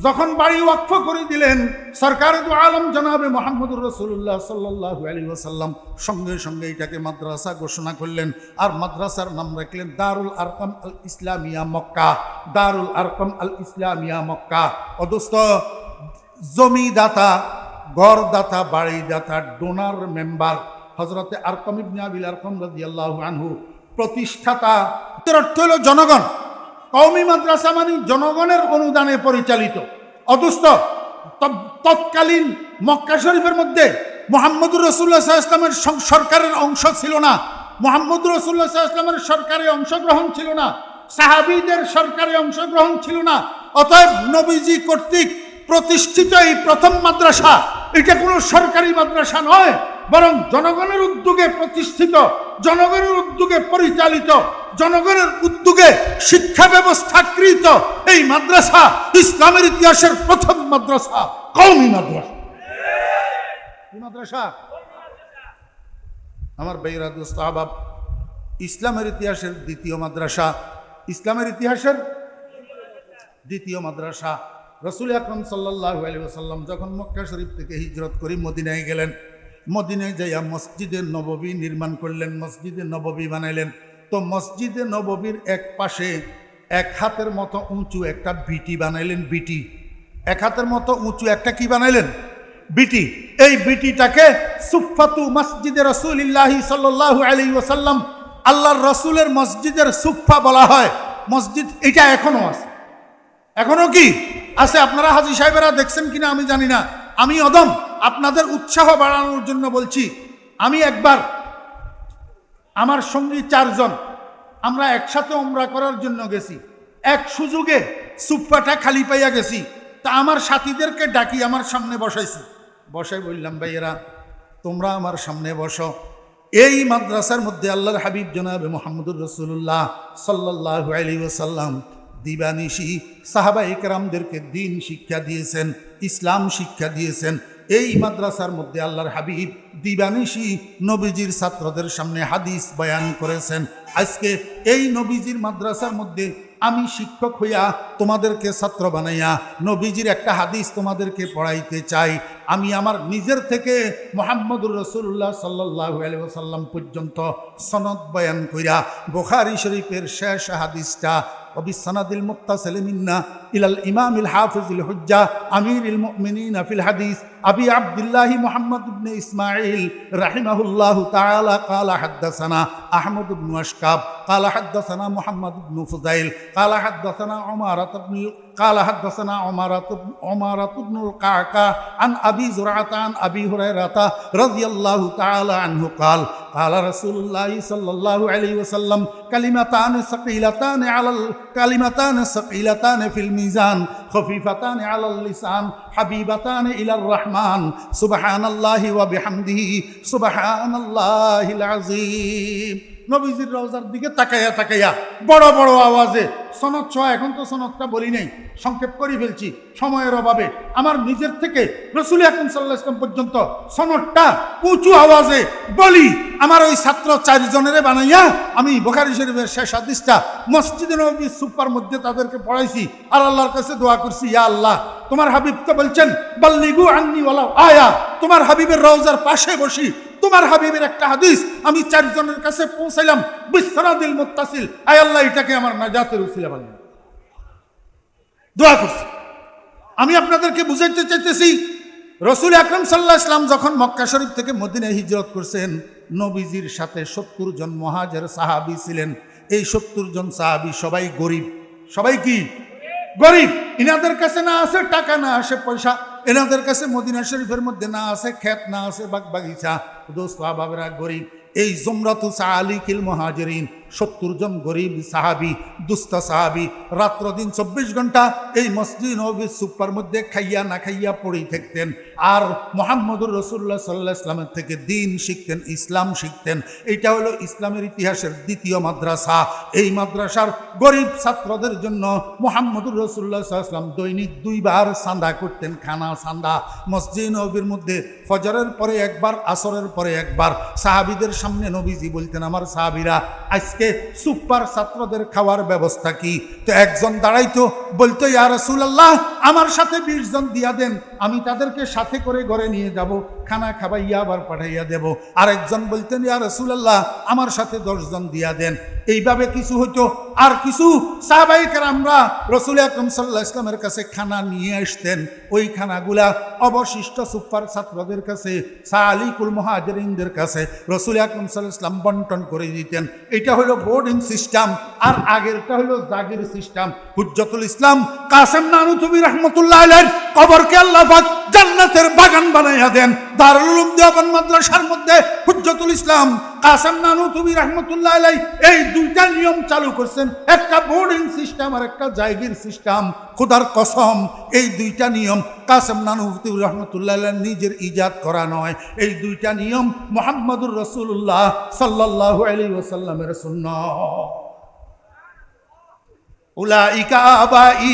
যখন বাড়ি ওয়াকফ করে দিলেন, সরকারে দু আলম জনাবে মুহাম্মদুর রাসূলুল্লাহ সাল্লাল্লাহু আলাইহি ওয়াসাল্লাম সঙ্গে সঙ্গে এটাকে মাদ্রাসা ঘোষণা করলেন। আর মাদ্রাসার নাম রাখলেন দারুল আরকাম আল ইসলামিয়া মক্কা। দারুল আরকাম আল ইসলামিয়া মক্কা। অদস্ত জমিদাতা, গড়দাতা, বাড়িদাতা, ডোনার মেম্বার হযরতে আরকম ইবনে আবি আরকম রাদিয়াল্লাহু আনহু, প্রতিষ্ঠাতা। এর অর্থ হলো জনগণ। কওমি মাদ্রাসা মানে জনগণের অনুদানে পরিচালিত। অথচ তৎকালীন মক্কা শরীফের মধ্যে মুহাম্মদুর রাসূলুল্লাহ সাল্লাল্লাহু আলাইহি ওয়াসাল্লামের সরকারের অংশ ছিল না। মুহাম্মদুর রাসূলুল্লাহ সাল্লাল্লাহু আলাইহি ওয়াসাল্লামের সরকারি অংশগ্রহণ ছিল না, সাহাবীদের সরকারি অংশগ্রহণ ছিল না। অতএব নবীজি কর্তৃক প্রতিষ্ঠিত এই প্রথম মাদ্রাসা, এটা কোনো সরকারি মাদ্রাসা নয়, বরং জনগণের উদ্যোগে প্রতিষ্ঠিত, জনগণের উদ্যোগে পরিচালিত, জনগণের উদ্যোগে শিক্ষা ব্যবস্থাকৃত এই মাদ্রাসা ইসলামের ইতিহাসের প্রথম মাদ্রাসা, কওমি মাদ্রাসা। কি মাদ্রাসা? আমার ভাইরা দোস্ত আহবাব, ইসলামের ইতিহাসের দ্বিতীয় মাদ্রাসা, ইসলামের ইতিহাসের দ্বিতীয় মাদ্রাসা। রাসূল আকরাম সাল্লাল্লাহু আলাইহি ওয়াসাল্লাম যখন মক্কা শরীফ থেকে হিজরত করে মদিনায় গেলেন, মদিনায় যাইয়া মসজিদে নববী নির্মাণ করলেন, মসজিদে নববী বানাইলেন। তো মসজিদে নববীর এক পাশে 1 হাতের মতো উঁচু একটা বিটি বানাইলেন। বিটি 1 হাতের মতো উঁচু একটা কি বানাইলেন? বিটি। এই বিটিটাকে সুফফাতু মসজিদে রাসূলিল্লাহি সাল্লাল্লাহু আলাইহি ওয়াসাল্লাম, আল্লাহর রাসূলের মসজিদের সুফফা বলা হয়। মসজিদ এটা এখনো আছে, এখনো কি আছে? আপনারা হাজী সাহেবেরা দেখছেন কিনা আমি জানি না। আমি অদম আপনাদের উৎসাহ বাড়ানোর জন্য বলছি। আমি একবার আমার সঙ্গী 4 জন আমরা একসাথে উমরা করার জন্য গেছি। এক সুযোগে সুফফাটা খালি পাইয়া গেছি। তা আমার সাথীদেরকে ডাকি আমার সামনে বসাইছি। বসাই বললাম, ভাইয়েরা তোমরা আমার সামনে বসো। এই মাদ্রাসার মধ্যে আল্লাহর হাবিব জনাবে মুহাম্মদুর রাসূলুল্লাহ সাল্লাল্লাহু আলাইহি ওয়াসাল্লাম দিবানিশি সাহাবায়ে কেরামদেরকে দিন শিক্ষা দিয়েছেন, ইসলাম শিক্ষা দিয়েছেন। এই মাদ্রাসার মধ্যে আল্লাহর হাবিব দিবানিশি নবীজির ছাত্রদের সামনে হাদিস বয়ান করেছেন। আজকে এই নবীজির মাদ্রাসার মধ্যে আমি শিক্ষক হইয়া তোমাদেরকে ছাত্র বানাইয়া নবীজির একটা হাদিস তোমাদেরকে পড়াইতে চাই। আমি আমার নিজের থেকে মুহাম্মদুর রাসূলুল্লাহ সাল্লাল্লাহু আলাইহি ওয়াসাল্লাম পর্যন্ত সনদ বয়ান কইরা বুখারী শরীফের শেষ হাদিসটা وبالسند المتصل منا إلى الإمام الحافظ الحجة أمير المؤمنين في الحديث أبي عبد الله محمد بن إسماعيل رحمه الله تعالى قال حدثنا أحمد بن أشكاب قال حدثنا محمد بن فضيل قال حدثنا عمارة بن القعقاع عن أبي زرعة عن أبي هريرة رضي الله تعالى عنه قال قال رسول الله صلى الله عليه وسلم كلمتان ثقيلتان في الميزان خفيفتان على اللسان حبيبتان إلى الرحمن سبحان الله وبحمده سبحان الله العظيم নবীজির রওজার দিকে তাকাইয়া তাকাইয়া বড় বড় আওয়াজে সনদ সহ, এখন তো সনদটা বলি নাই, সংক্ষেপ করে ফেলছি সময়ের অভাবে, আমার নিজের থেকে রাসূল আকরাম সাল্লাল্লাহু আলাইহি ওয়াসাল্লাম পর্যন্ত সনদটা উঁচু আওয়াজে বলি। আমার ওই ছাত্র 4 জনেরে বানাইয়া আমি বুখারী শরীফের শেষ হাদিসটা মসজিদে নববীর সুপার মধ্যে তাদেরকে পড়াইছি আর আল্লাহর কাছে দোয়া করছি, ইয়া আল্লাহ, তোমার হাবিব তো বলছেন বাল্লিগু আন্নি ওয়ালাউ আয়া, তোমার হাবিবের রওজার পাশে বসি তোমার হাবিবের একটা হাদিস আমি 4 জনের কাছে পৌঁছাইলাম বিসনাদিল মুত্তাসিল, আয় আল্লাহ এটাকে আমার নাজাতের উসিলা বানিয়ে দোয়া করছি। আমি আপনাদেরকে বুঝাইতে চাইতেছি, রাসূল আকরাম সাল্লাল্লাহু আলাইহি ওয়াসাল্লাম যখন মক্কা শরীফ থেকে মদিনায় হিজরত করছেন, নবীজির সাথে 70 জন মুহাজির সাহাবী ছিলেন। এই 70 জন সাহাবী সবাই গরিব। সবাই কি গরিব? ইনাদের কাছে না আছে টাকা, না আসে পয়সা, এনাদের কাছে মদিনা শরীফের মধ্যে না আছে ক্ষেত, না আছে বাগবাগিচা, দোস্ত বাবারা গরিব। এই জুমরাতু সালিকিল মুহাজিরিন 70 জন গরিব সাহাবী, দুস্তা সাহাবী রাত্র দিন 24 ঘন্টা এই মসজিদ নববীর সুপার মধ্যে খাইয়া না খাইয়া পড়েই থাকতেন আর মুহাম্মদুর রাসূলুল্লাহ সাল্লাল্লাহু আলাইহি ওয়াসাল্লামের থেকে দিন শিখতেন, ইসলাম শিখতেন। এইটা হলো ইসলামের ইতিহাসের দ্বিতীয় মাদ্রাসা। এই মাদ্রাসার গরিব ছাত্রদের জন্য মুহাম্মদুর রাসূলুল্লাহ সাল্লাল্লাহু আলাইহি ওয়াসাল্লাম দৈনিক 2 বার চাঁদা করতেন, খানা চাঁদা। মসজিদ নববীর মধ্যে ফজরের পরে একবার, আসরের পরে একবার সাহাবীদের সামনে নবীজি বলতেন, আমার সাহাবীরা আজকে সুপার ছাত্রদের খাওয়ার ব্যবস্থা কি? তো একজন দাঁড়াইতো, বলতো, ইয়া রাসূলুল্লাহ, আমার সাথে 20 জন দিয়া দেন, আমি তাদেরকে সাথে করে ঘরে নিয়ে যাব, খানা খাবাইয়া আবার পাঠাইয়া দেব। আরেকজন বলতেন, ইয়া রাসূলুল্লাহ, আমার সাথে 10 জন দিয়া দেন। এইভাবে কিছু হইতো। আর কিছু সাহাবায়ে কেরামরা রাসূল আকরাম সাল্লাল্লাহু আলাইহি ওয়াসাল্লামের কাছে খানা নিয়ে আসতেন। ওই খানাগুলা অবশিষ্ট সুপার ছাত্রদের কাছে, সালিকুল মুহাজিরিনদের কাছে রাসূল আকরাম সাল্লাল্লাহু আলাইহি ওয়াসাল্লাম বন্টন করে দিতেন। এটা হলো বোর্ডিং সিস্টেম। আর আগেরটা হলো জাগির সিস্টেম। হুজ্জাতুল ইসলাম কাসেম নানুতুবি রাহমাতুল্লাহ আলাইহি কবরকে আল্লাহ পাক জান্নাতের বাগান বানাইয়া দেন। দারুল উলুম দেওবন্দ মাদ্রাসার মধ্যে হুজ্জাতুল ইসলাম কাসেম নানুতুবি রাহমাতুল্লাহ আলাইহি এই 2টা নিয়ম চালু করছেন, একটা বোর্ডিং সিস্টেম আর একটা জায়গির সিস্টেম। খোদার কসম, এই 2টা নিয়ম কাসেম নানুতুবি রাহমাতুল্লাহ আলাইহি নিজের ইজাদ করা নয়। এই 2টা নিয়ম মুহাম্মদুর রাসূলুল্লাহ সাল্লাল্লাহু আলাইহি ওয়াসাল্লামের সুন্নাহ। উলাইকা আবাই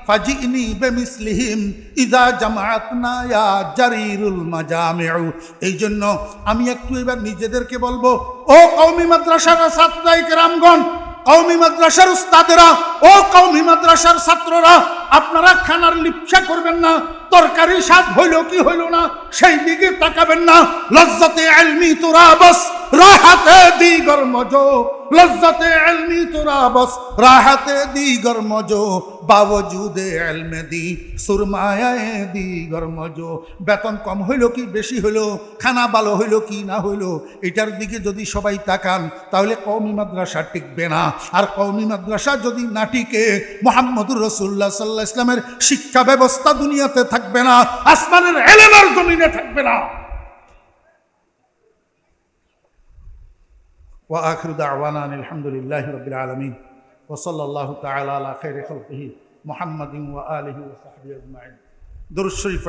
ফাজিনি বেমিসলিহিম ইযা জামাআতনা ইয়া জারিরুল মাজামিউ। এই জন্য আমি একটু এবার নিজেদেরকে বলবো, ও কওমি মাদ্রাসার ছাত্রই কেরামগণ, কওমি মাদ্রাসার উস্তাদেরা, ও কওমি মাদ্রাসার ছাত্ররা, আপনারা খানার লিপ্সা করবেন না। তরকারি স্বাদ হইল কি হইল না সেই দিকে তাকাবেন না। লজ্জাতে ইলমি তুরাবাস রাহাতে দিগর মজো, লজ্জাতে ইলমি তুরাবাস রাহাতে দিগর মজো, বাওজুদে ইলমে দি সুরমায়ে দিগর মজো। বেতন কম হইল কি বেশি হইল, খানা ভালো হইল কি না হইল, এটার দিকে যদি সবাই তাকান তাহলে কওমি মাদ্রাসা টিকবে না। আর কওমি মাদ্রাসা যদি না টিকে, মুহাম্মদুর রাসূলুল্লাহ সাল্লাল্লাহু আলাইহি ওয়াসাল্লামের শিক্ষা ব্যবস্থা দুনিয়াতে থাকবে না, আসমানের ইলমের জমিনে থাকবে না। ওয়া আখিরু দাওয়ানা আলহামদুলিল্লাহি রাব্বিল আলামিন ওয়া সাল্লাল্লাহু তাআলা আলা খাইরি খালকিহি মুহাম্মাদিন ওয়া আলিহি ওয়া সাহবিহি আজমাইন। দুরূদ শরীফ।